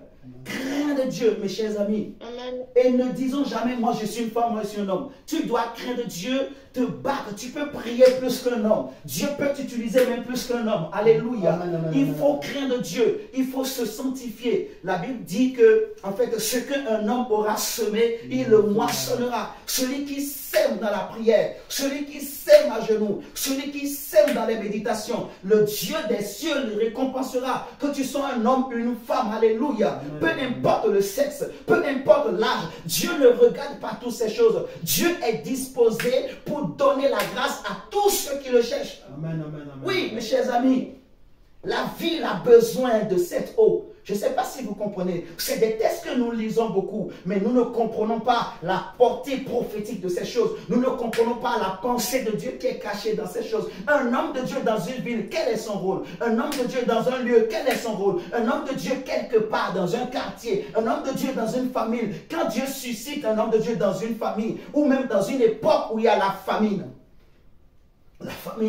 Speaker 1: Craindre Dieu, mes chers amis.
Speaker 4: Amen.
Speaker 1: Et ne disons jamais, moi je suis une femme, moi je suis un homme. Tu dois craindre Dieu, te battre. Tu peux prier plus qu'un homme. Dieu peut t'utiliser même plus qu'un homme. Alléluia. Il faut craindre Dieu. Il faut se sanctifier. La Bible dit que, en fait, ce qu'un homme aura semé, il le moissonnera. Celui qui sème dans la prière, celui qui sème à genoux, celui qui sème dans les méditations, le Dieu des cieux le récompensera. Que tu sois un homme, une femme. Alléluia. Peu importe le sexe, peu importe l'âge, Dieu ne regarde pas toutes ces choses. Dieu est disposé pour donner la grâce à tous ceux qui le cherchent.
Speaker 2: Amen, amen, amen.
Speaker 1: Oui, mes chers amis, la ville a besoin de cette eau. Je ne sais pas si vous comprenez. C'est des textes que nous lisons beaucoup, mais nous ne comprenons pas la portée prophétique de ces choses. Nous ne comprenons pas la pensée de Dieu qui est cachée dans ces choses. Un homme de Dieu dans une ville, quel est son rôle? Un homme de Dieu dans un lieu, quel est son rôle? Un homme de Dieu quelque part dans un quartier, un homme de Dieu dans une famille. Quand Dieu suscite un homme de Dieu dans une famille, ou même dans une époque où il y a la famine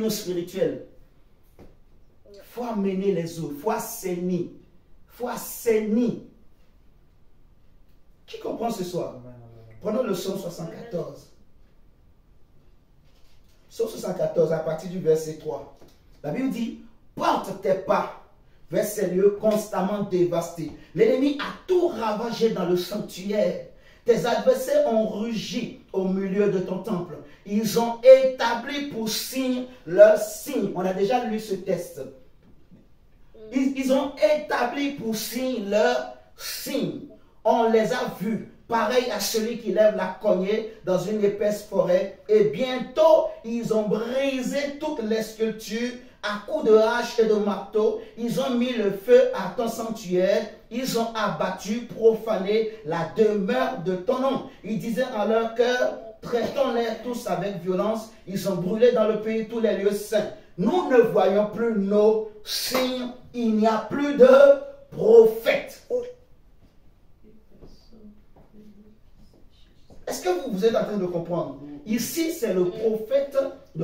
Speaker 1: spirituelle, il faut amener les eaux, il faut assainir. Il faut assainir. Qui comprend ce soir? Prenons le psaume 74. Psaume 74 à partir du verset 3. La Bible dit, porte tes pas vers ces lieux constamment dévastés. L'ennemi a tout ravagé dans le sanctuaire. Tes adversaires ont rugi au milieu de ton temple. Ils ont établi pour signe leur signe. On a déjà lu ce texte. Ils ont établi pour signe leur signe. On les a vus, pareil à celui qui lève la cognée dans une épaisse forêt. Et bientôt, ils ont brisé toutes les sculptures à coups de hache et de marteau. Ils ont mis le feu à ton sanctuaire. Ils ont abattu, profané la demeure de ton nom. Ils disaient en leur cœur, traitons-les tous avec violence. Ils ont brûlé dans le pays tous les lieux saints. Nous ne voyons plus nos signes. Il n'y a plus de prophètes. Est-ce que vous êtes en train de comprendre? Ici, c'est le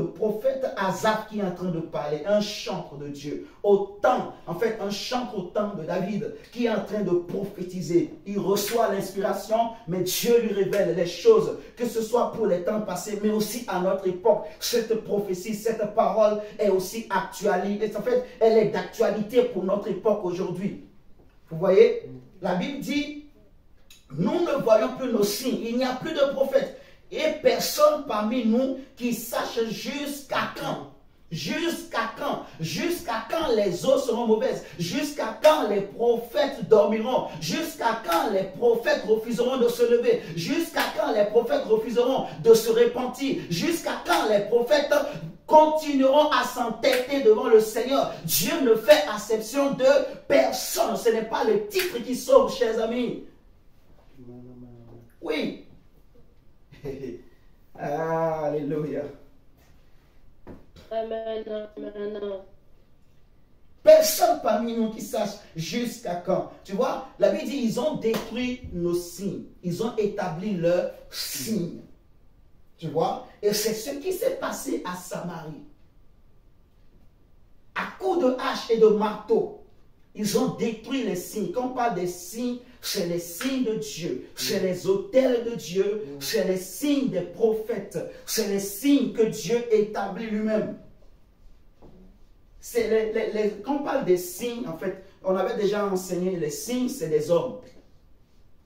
Speaker 1: prophète Asaph qui est en train de parler, un chantre de Dieu. Un chantre au temps de David, qui est en train de prophétiser. Il reçoit l'inspiration, mais Dieu lui révèle les choses, que ce soit pour les temps passés, mais aussi à notre époque. Cette prophétie, cette parole est aussi actuelle. En fait, elle est d'actualité pour notre époque aujourd'hui. Vous voyez? la Bible dit, nous ne voyons plus nos signes, il n'y a plus de prophètes. Et personne parmi nous qui sache jusqu'à quand. Jusqu'à quand? Jusqu'à quand les eaux seront mauvaises? Jusqu'à quand les prophètes dormiront? Jusqu'à quand les prophètes refuseront de se lever? Jusqu'à quand les prophètes refuseront de se repentir? Jusqu'à quand les prophètes continueront à s'entêter devant le Seigneur? Dieu ne fait acception de personne. Ce n'est pas le titre qui sauve, chers amis. Oui. Alléluia.
Speaker 4: Amen, amen.
Speaker 1: Personne parmi nous qui sache jusqu'à quand. Tu vois, la Bible dit, ils ont détruit nos signes. Ils ont établi leurs signes. Tu vois, et c'est ce qui s'est passé à Samarie. À coups de hache et de marteau, ils ont détruit les signes. Quand on parle des signes, c'est les signes de Dieu, c'est les autels de Dieu, c'est les signes des prophètes, c'est les signes que Dieu établit lui-même. Quand on parle des signes, en fait, on avait déjà enseigné, les signes, c'est des hommes.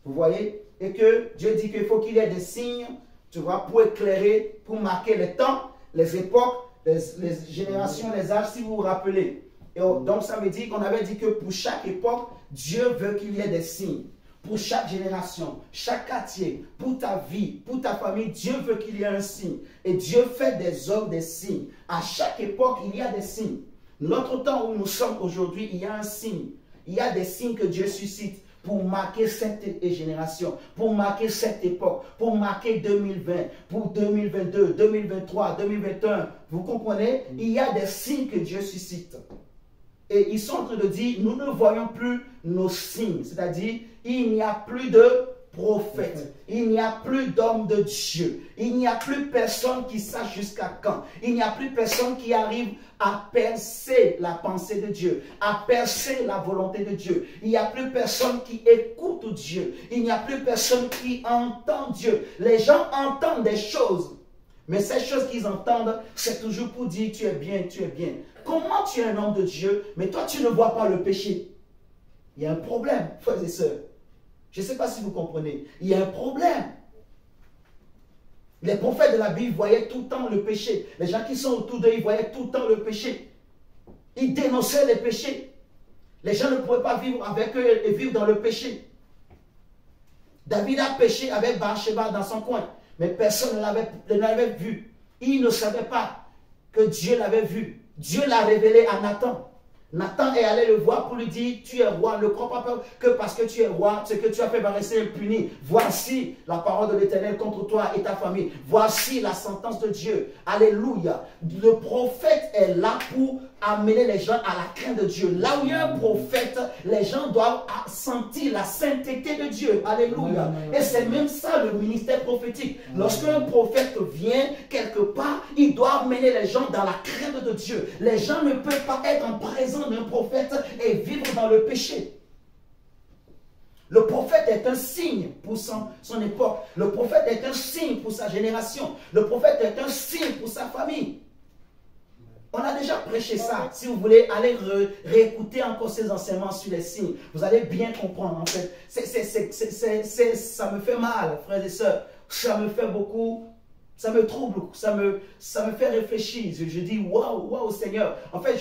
Speaker 1: Vous voyez? Et que Dieu dit qu'il faut qu'il y ait des signes, tu vois, pour éclairer, pour marquer les temps, les époques, les générations, les âges, si vous vous rappelez. Et donc ça veut dire qu'on avait dit que pour chaque époque, Dieu veut qu'il y ait des signes. Pour chaque génération, chaque quartier, pour ta vie, pour ta famille, Dieu veut qu'il y ait un signe. Et Dieu fait des hommes des signes. À chaque époque, il y a des signes. Notre temps où nous sommes aujourd'hui, il y a un signe. Il y a des signes que Dieu suscite pour marquer cette génération, pour marquer cette époque, pour marquer 2020, pour 2022, 2023, 2021. Vous comprenez? Il y a des signes que Dieu suscite. Et ils sont en train de dire, nous ne voyons plus nos signes. C'est-à-dire, il n'y a plus de prophètes. Il n'y a plus d'hommes de Dieu. Il n'y a plus personne qui sache jusqu'à quand. Il n'y a plus personne qui arrive à percer la pensée de Dieu, à percer la volonté de Dieu. Il n'y a plus personne qui écoute Dieu. Il n'y a plus personne qui entend Dieu. Les gens entendent des choses. Mais ces choses qu'ils entendent, c'est toujours pour dire tu es bien, tu es bien. Comment tu es un homme de Dieu, mais toi tu ne vois pas le péché? Il y a un problème, frères et sœurs. Je ne sais pas si vous comprenez. Il y a un problème. Les prophètes de la Bible voyaient tout le temps le péché. Les gens qui sont autour d'eux, ils voyaient tout le temps le péché. Ils dénonçaient les péchés. Les gens ne pouvaient pas vivre avec eux et vivre dans le péché. David a péché avec Bathsheba dans son coin. Mais personne ne l'avait vu. Il ne savait pas que Dieu l'avait vu. Dieu l'a révélé à Nathan. Nathan est allé le voir pour lui dire, tu es roi, ne crois pas que parce que tu es roi, ce que tu as fait va rester impuni. Voici la parole de l'Éternel contre toi et ta famille. Voici la sentence de Dieu. Alléluia. Le prophète est là pour amener les gens à la crainte de Dieu. Là où il y a un prophète, les gens doivent sentir la sainteté de Dieu. Alléluia. Et c'est même ça le ministère prophétique. Lorsqu'un prophète vient quelque part, il doit amener les gens dans la crainte de Dieu. Les gens ne peuvent pas être en présence d'un prophète et vivre dans le péché. Le prophète est un signe pour son époque. Le prophète est un signe pour sa génération. Le prophète est un signe pour sa famille. On a déjà prêché ça. Si vous voulez aller réécouter encore ces enseignements sur les signes, vous allez bien comprendre en fait. Ça me fait mal, frères et sœurs. Ça me fait beaucoup. Ça me trouble, ça me fait réfléchir. Je dis, waouh, waouh, Seigneur. En fait,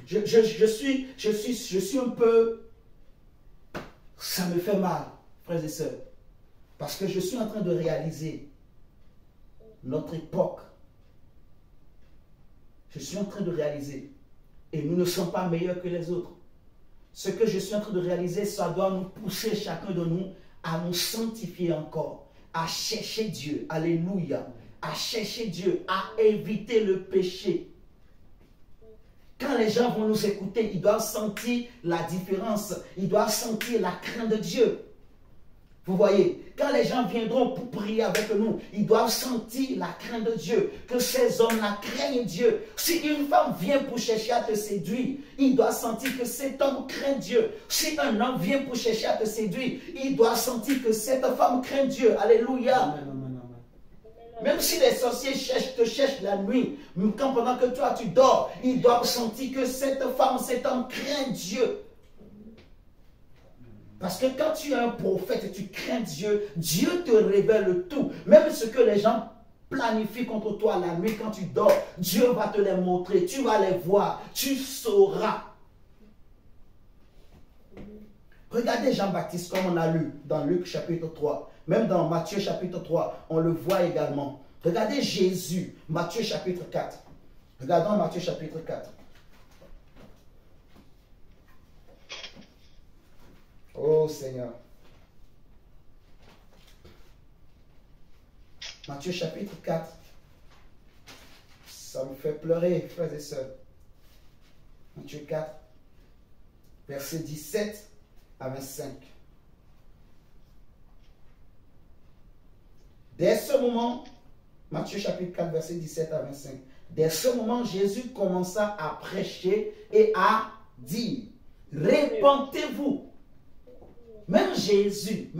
Speaker 1: je suis un peu... Ça me fait mal, frères et sœurs. Parce que je suis en train de réaliser notre époque. Je suis en train de réaliser. Et nous ne sommes pas meilleurs que les autres. Ce que je suis en train de réaliser, ça doit nous pousser chacun de nous à nous sanctifier encore. À chercher Dieu. Alléluia. À chercher Dieu, à éviter le péché. Quand les gens vont nous écouter, ils doivent sentir la différence, ils doivent sentir la crainte de Dieu. Vous voyez, quand les gens viendront pour prier avec nous, ils doivent sentir la crainte de Dieu, que ces hommes-là craignent Dieu. Si une femme vient pour chercher à te séduire, il doit sentir que cet homme craint Dieu. Si un homme vient pour chercher à te séduire, il doit sentir que cette femme craint Dieu. Alléluia. Même si les sorciers te cherchent la nuit, quand pendant que toi tu dors, ils doivent sentir que cette femme, cet homme craint Dieu. Parce que quand tu es un prophète et tu crains Dieu, Dieu te révèle tout. Même ce que les gens planifient contre toi la nuit quand tu dors, Dieu va te les montrer, tu vas les voir, tu sauras. Regardez Jean-Baptiste comme on a lu dans Luc chapitre 3, même dans Matthieu chapitre 3, on le voit également. Regardez Jésus, Matthieu chapitre 4. Regardons Matthieu chapitre 4. Oh Seigneur. Matthieu chapitre 4. Ça me fait pleurer, frères et sœurs. Matthieu 4, versets 17 à 25. Dès ce moment, Matthieu chapitre 4, verset 17 à 25. Dès ce moment, Jésus commença à prêcher et à dire, répentez-vous. Même Jésus,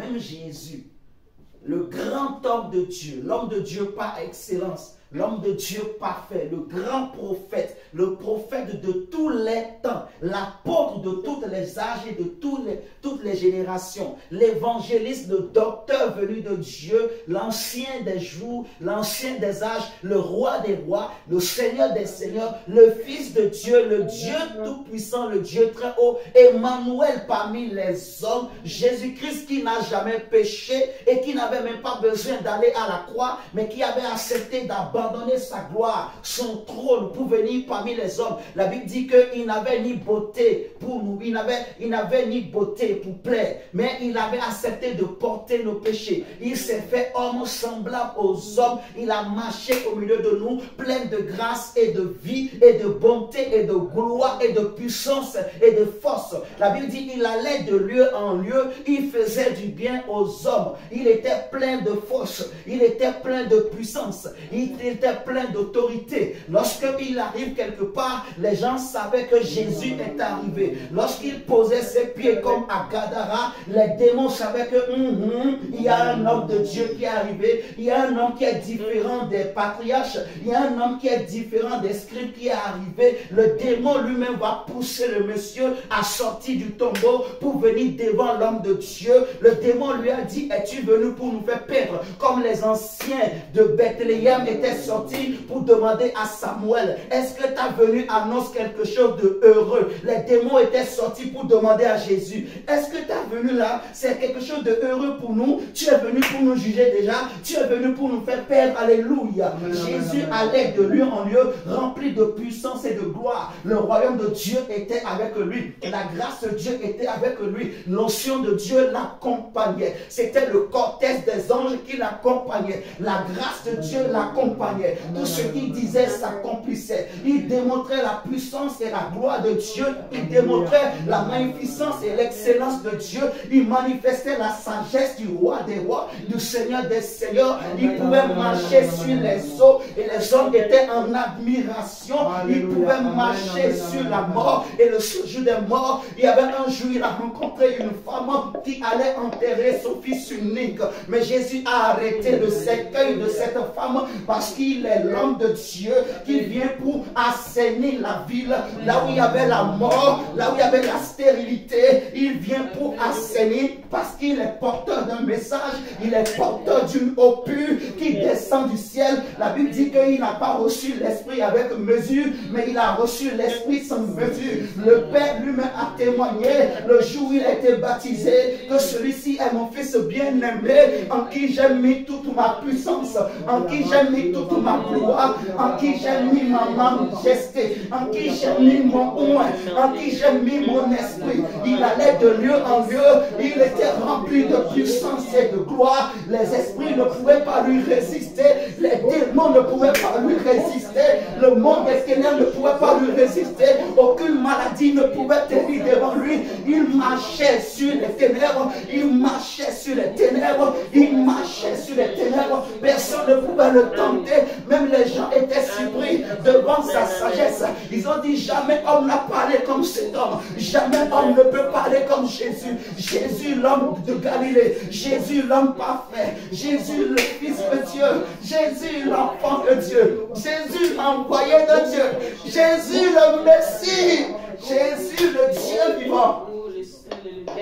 Speaker 1: le grand homme de Dieu, l'homme de Dieu par excellence, l'homme de Dieu parfait, le grand prophète, le prophète de tous les temps, l'apôtre de tous les âges et de toutes les générations, l'évangéliste, le docteur venu de Dieu, l'ancien des jours, l'ancien des âges, le roi des rois, le Seigneur des seigneurs, le Fils de Dieu, le Dieu tout-puissant, le Dieu très haut, Emmanuel parmi les hommes, Jésus-Christ qui n'a jamais péché et qui n'avait même pas besoin d'aller à la croix, mais qui avait accepté d'abandonner sa gloire, son trône pour venir parmi les hommes. La Bible dit qu'il n'avait ni beauté pour nous, il n'avait ni beauté pour plaire, mais il avait accepté de porter nos péchés. Il s'est fait homme semblable aux hommes, il a marché au milieu de nous, plein de grâce et de vie et de bonté et de gloire et de puissance et de force. La Bible dit qu'il allait de lieu en lieu, il faisait du bien aux hommes, il était plein de force, il était plein de puissance, il était plein d'autorité. Lorsqu'il arrive quelque part, les gens savaient que Jésus est arrivé. Lorsqu'il posait ses pieds comme à Gadara, les démons savaient que il y a un homme de Dieu qui est arrivé, il y a un homme qui est différent des patriarches, il y a un homme qui est différent des scribes qui est arrivé. Le démon lui-même va pousser le monsieur à sortir du tombeau pour venir devant l'homme de Dieu. Le démon lui a dit, es-tu venu pour nous faire perdre comme les anciens de Bethléem étaient sortis pour demander à Samuel, est-ce que ta venue annonce quelque chose de heureux? Les démons étaient sortis pour demander à Jésus, est-ce que ta venue là, c'est quelque chose de heureux pour nous? Tu es venu pour nous juger déjà, tu es venu pour nous faire perdre. Alléluia. Jésus allait de lieu en lieu, rempli de puissance et de gloire. Le royaume de Dieu était avec lui, et la grâce de Dieu était avec lui. L'onction de Dieu l'accompagnait. C'était le cortège des anges qui l'accompagnait. La grâce de Dieu l'accompagnait. Tout ce qu'il disait s'accomplissait. Il démontrait la puissance et la gloire de Dieu. Il démontrait la magnificence et l'excellence de Dieu. Il manifestait la sagesse du roi des rois, du Seigneur des seigneurs. Il pouvait marcher sur les eaux et les hommes étaient en admiration. Il pouvait marcher sur la mort et le séjour des morts. Il y avait un jour, il a rencontré une femme qui allait enterrer son fils unique. Mais Jésus a arrêté le cercueil de cette femme parce qu'il est l'homme de Dieu qui vient pour assainir la ville. Là où il y avait la mort, là où il y avait la stérilité, il vient pour assainir parce qu'il est porteur d'un message. Il est porteur d'une eau pure qui descend du ciel. La Bible dit qu'il n'a pas reçu l'esprit avec mesure, mais il a reçu l'esprit sans mesure. Le Père lui-même a témoigné le jour où il a été baptisé que celui-ci est mon fils bien-aimé en qui j'ai mis toute ma puissance, en qui j'ai mis toute ma gloire, en qui j'ai mis ma majesté, en qui j'ai mis mon oint, en qui j'ai mis mon esprit. Il allait de lieu en lieu, il était rempli de puissance et de gloire. Les esprits ne pouvaient pas lui résister, les démons ne pouvaient pas lui résister, le monde des ténèbres ne pouvait pas lui résister, aucune maladie ne pouvait tenir devant lui. Il marchait sur les ténèbres, il marchait sur les ténèbres, il marchait sur les ténèbres. Personne ne pouvait le tenter, même les gens étaient surpris devant sa sagesse. Ils ont dit, jamais homme n'a parlé comme cet homme, jamais homme ne peut parler comme Jésus. Jésus l'homme de Galilée, Jésus l'homme parfait, Jésus le Fils de Dieu, Jésus l'enfant de Dieu, Jésus l'envoyé de Dieu, Jésus le Messie, Jésus le Dieu vivant,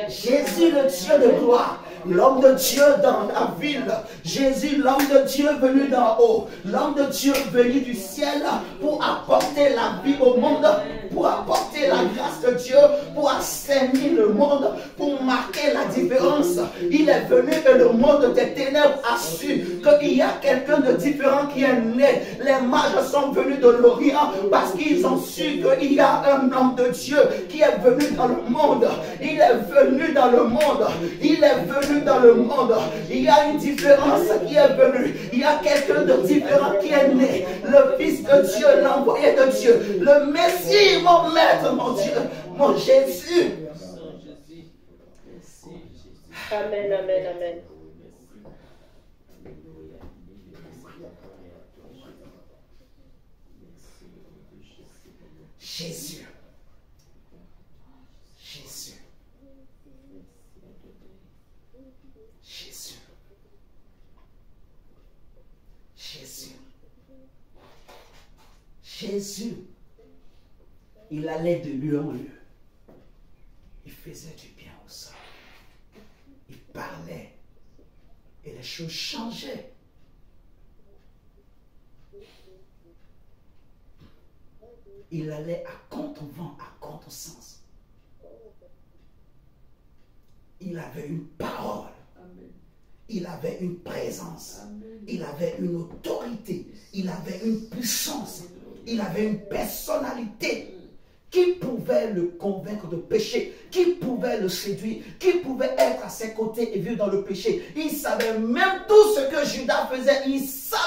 Speaker 1: Jésus Jésus, le Dieu de gloire, l'homme de Dieu dans la ville. Jésus, l'homme de Dieu venu d'en haut, l'homme de Dieu venu du ciel pour apporter la vie au monde, pour apporter la grâce de Dieu, pour assainir le monde, pour marquer la différence. Il est venu et le monde des ténèbres a su qu'il y a quelqu'un de différent qui est né. Les mages sont venus de l'Orient parce qu'ils ont su qu'il y a un homme de Dieu qui est venu dans le monde. Il est venu dans le monde. Il est venu dans le monde. Il y a une différence qui est venue. Il y a quelqu'un de différent qui est né. Le Fils de Dieu, l'envoyé de Dieu, le Messie, mon Maître, mon Dieu, mon Jésus.
Speaker 4: Amen, amen, amen.
Speaker 1: Jésus. Jésus. Jésus. Jésus. Jésus. Il allait de lieu en lieu. Il faisait du bien aux hommes. Il parlait. Et les choses changeaient. Il allait à contre-vent, à contre-sens. Il avait une parole. Il avait une présence. Il avait une autorité. Il avait une puissance. Il avait une personnalité qui pouvait le convaincre de péché, qui pouvait le séduire, qui pouvait être à ses côtés et vivre dans le péché. Il savait même tout ce que Judas faisait. Il savait.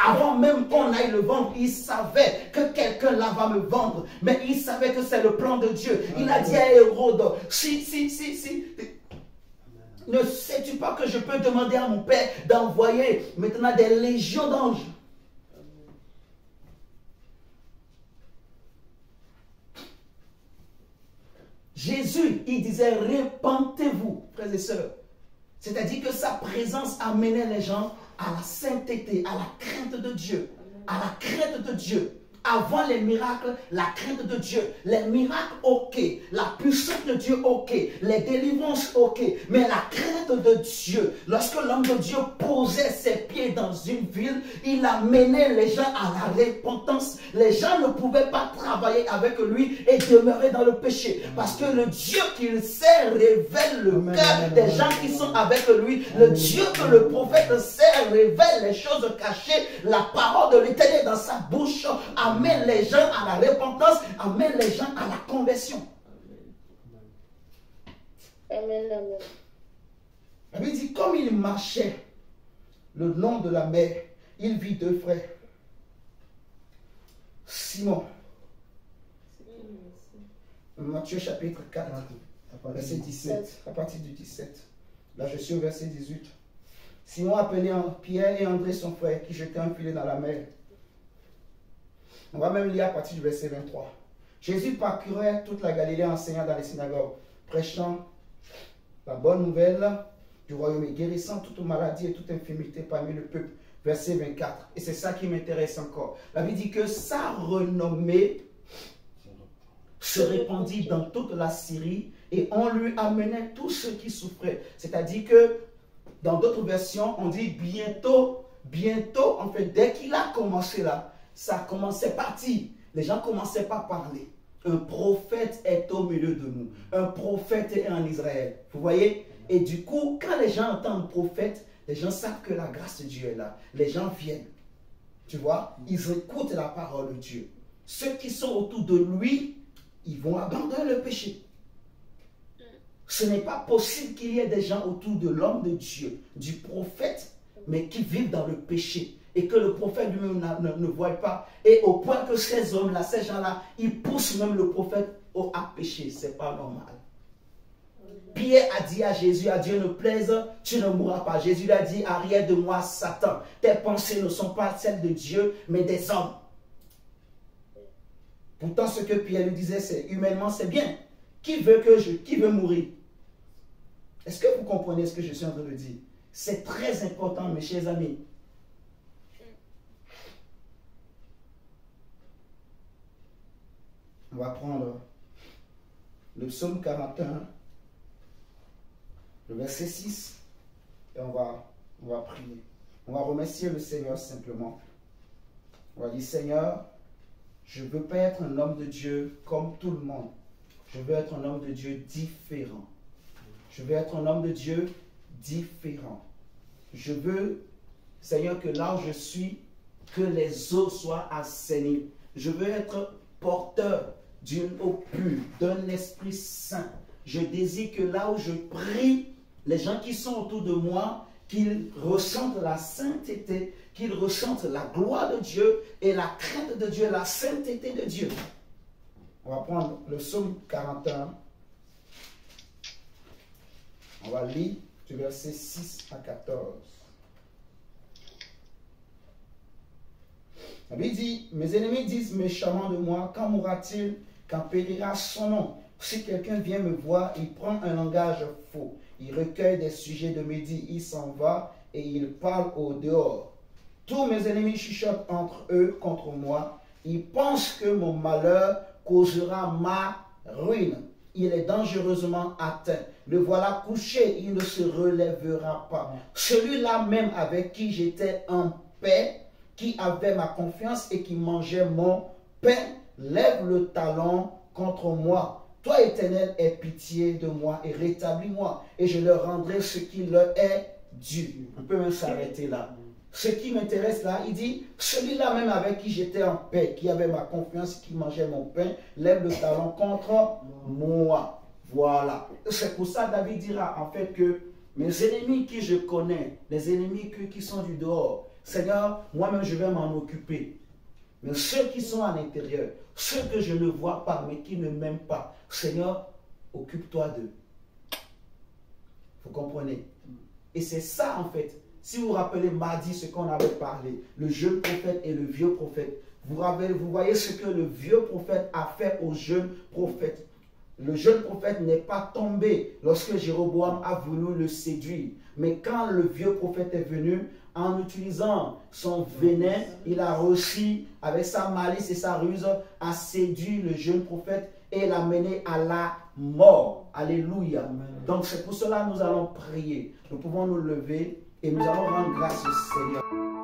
Speaker 1: Avant même qu'on aille le vendre, il savait que quelqu'un là va me vendre. Mais il savait que c'est le plan de Dieu. Il a dit à Hérode, si. Ne sais-tu pas que je peux demander à mon Père d'envoyer maintenant des légions d'anges? Jésus, il disait, répentez-vous, frères et sœurs. C'est-à-dire que sa présence amenait les gens à la sainteté, à la crainte de Dieu. À la crainte de Dieu. Avant les miracles, la crainte de Dieu. Les miracles, ok. La puissance de Dieu, ok. Les délivrances, ok. Mais la crainte de Dieu, lorsque l'homme de Dieu posait ses pieds dans une ville, il amenait les gens à la repentance. Les gens ne pouvaient pas travailler avec lui et demeurer dans le péché. Parce que le Dieu qu'il sert révèle le cœur des gens qui sont avec lui. Le Dieu que le prophète sert révèle les choses cachées. La parole de l'Éternel dans sa bouche amène les gens à la repentance, amène les gens à la conversion.
Speaker 4: Amen, amen.
Speaker 1: La Bible dit, comme il marchait le long de la mer, il vit deux frères. Simon. Matthieu chapitre 4, verset 17. À partir du 17. Là, je suis au verset 18. Simon appelait Pierre et André son frère qui jetaient un filet dans la mer. On va même lire à partir du verset 23. Jésus parcourait toute la Galilée enseignant dans les synagogues, prêchant la bonne nouvelle du royaume et guérissant toute maladie et toute infirmité parmi le peuple. Verset 24. Et c'est ça qui m'intéresse encore. La Bible dit que sa renommée se répandit dans toute la Syrie et on lui amenait tous ceux qui souffraient. C'est-à-dire que dans d'autres versions, on dit bientôt, en fait, dès qu'il a commencé là, ça commençait à partir. Les gens commençaient pas à parler. Un prophète est au milieu de nous. Un prophète est en Israël. Vous voyez? Et du coup, quand les gens entendent prophète, les gens savent que la grâce de Dieu est là. Les gens viennent. Tu vois? Ils écoutent la parole de Dieu. Ceux qui sont autour de lui, ils vont abandonner le péché. Ce n'est pas possible qu'il y ait des gens autour de l'homme de Dieu, du prophète, mais qui vivent dans le péché. Et que le prophète lui-même ne voit pas. Et au point que ces hommes-là, ces gens-là, ils poussent même le prophète à pécher. Ce n'est pas normal. Pierre a dit à Jésus, à Dieu ne plaise, tu ne mourras pas. Jésus lui a dit, arrière de moi, Satan. Tes pensées ne sont pas celles de Dieu, mais des hommes. Pourtant, ce que Pierre lui disait, c'est humainement, c'est bien. Qui veut mourir? Est-ce que vous comprenez ce que je suis en train de dire? C'est très important, mes chers amis. On va prendre le psaume 41, le verset 6, et on va prier. On va remercier le Seigneur simplement. On va dire, Seigneur, je ne veux pas être un homme de Dieu comme tout le monde. Je veux être un homme de Dieu différent. Je veux être un homme de Dieu différent. Je veux, Seigneur, que là où je suis, que les eaux soient assainies. Je veux être porteur d'une eau pure, d'un esprit saint. Je désire que là où je prie, les gens qui sont autour de moi, qu'ils ressentent la sainteté, qu'ils ressentent la gloire de Dieu et la crainte de Dieu, la sainteté de Dieu. On va prendre le psaume 41. On va lire du verset 6 à 14. La Bible dit, mes ennemis disent méchamment de moi, quand mourra-t-il, quand périra son nom? Si quelqu'un vient me voir, il prend un langage faux. Il recueille des sujets de médit, il s'en va et il parle au dehors. Tous mes ennemis chuchotent entre eux contre moi. Ils pensent que mon malheur causera ma ruine. Il est dangereusement atteint. Le voilà couché, il ne se relèvera pas. Celui-là même avec qui j'étais en paix, qui avait ma confiance et qui mangeait mon pain, lève le talon contre moi. Toi, Éternel, aie pitié de moi et rétablis-moi, et je leur rendrai ce qui leur est dû. On peut même s'arrêter là. Ce qui m'intéresse là, il dit, celui-là même avec qui j'étais en paix, qui avait ma confiance, qui mangeait mon pain, lève le talon contre moi. Voilà. C'est pour ça David dira en fait que mes ennemis qui je connais, les ennemis qui sont du dehors, Seigneur, moi-même je vais m'en occuper. Mais ceux qui sont à l'intérieur, ceux que je ne vois pas, mais qui ne m'aiment pas, Seigneur, occupe-toi d'eux. Vous comprenez? Et c'est ça en fait. Si vous vous rappelez mardi ce qu'on avait parlé, le jeune prophète et le vieux prophète, vous voyez ce que le vieux prophète a fait au jeune prophète. Le jeune prophète n'est pas tombé lorsque Jéroboam a voulu le séduire. Mais quand le vieux prophète est venu, en utilisant son venin, il a réussi avec sa malice et sa ruse à séduire le jeune prophète et l'a mené à la mort. Alléluia. Amen. Donc c'est pour cela que nous allons prier. Nous pouvons nous lever et nous allons rendre grâce au Seigneur.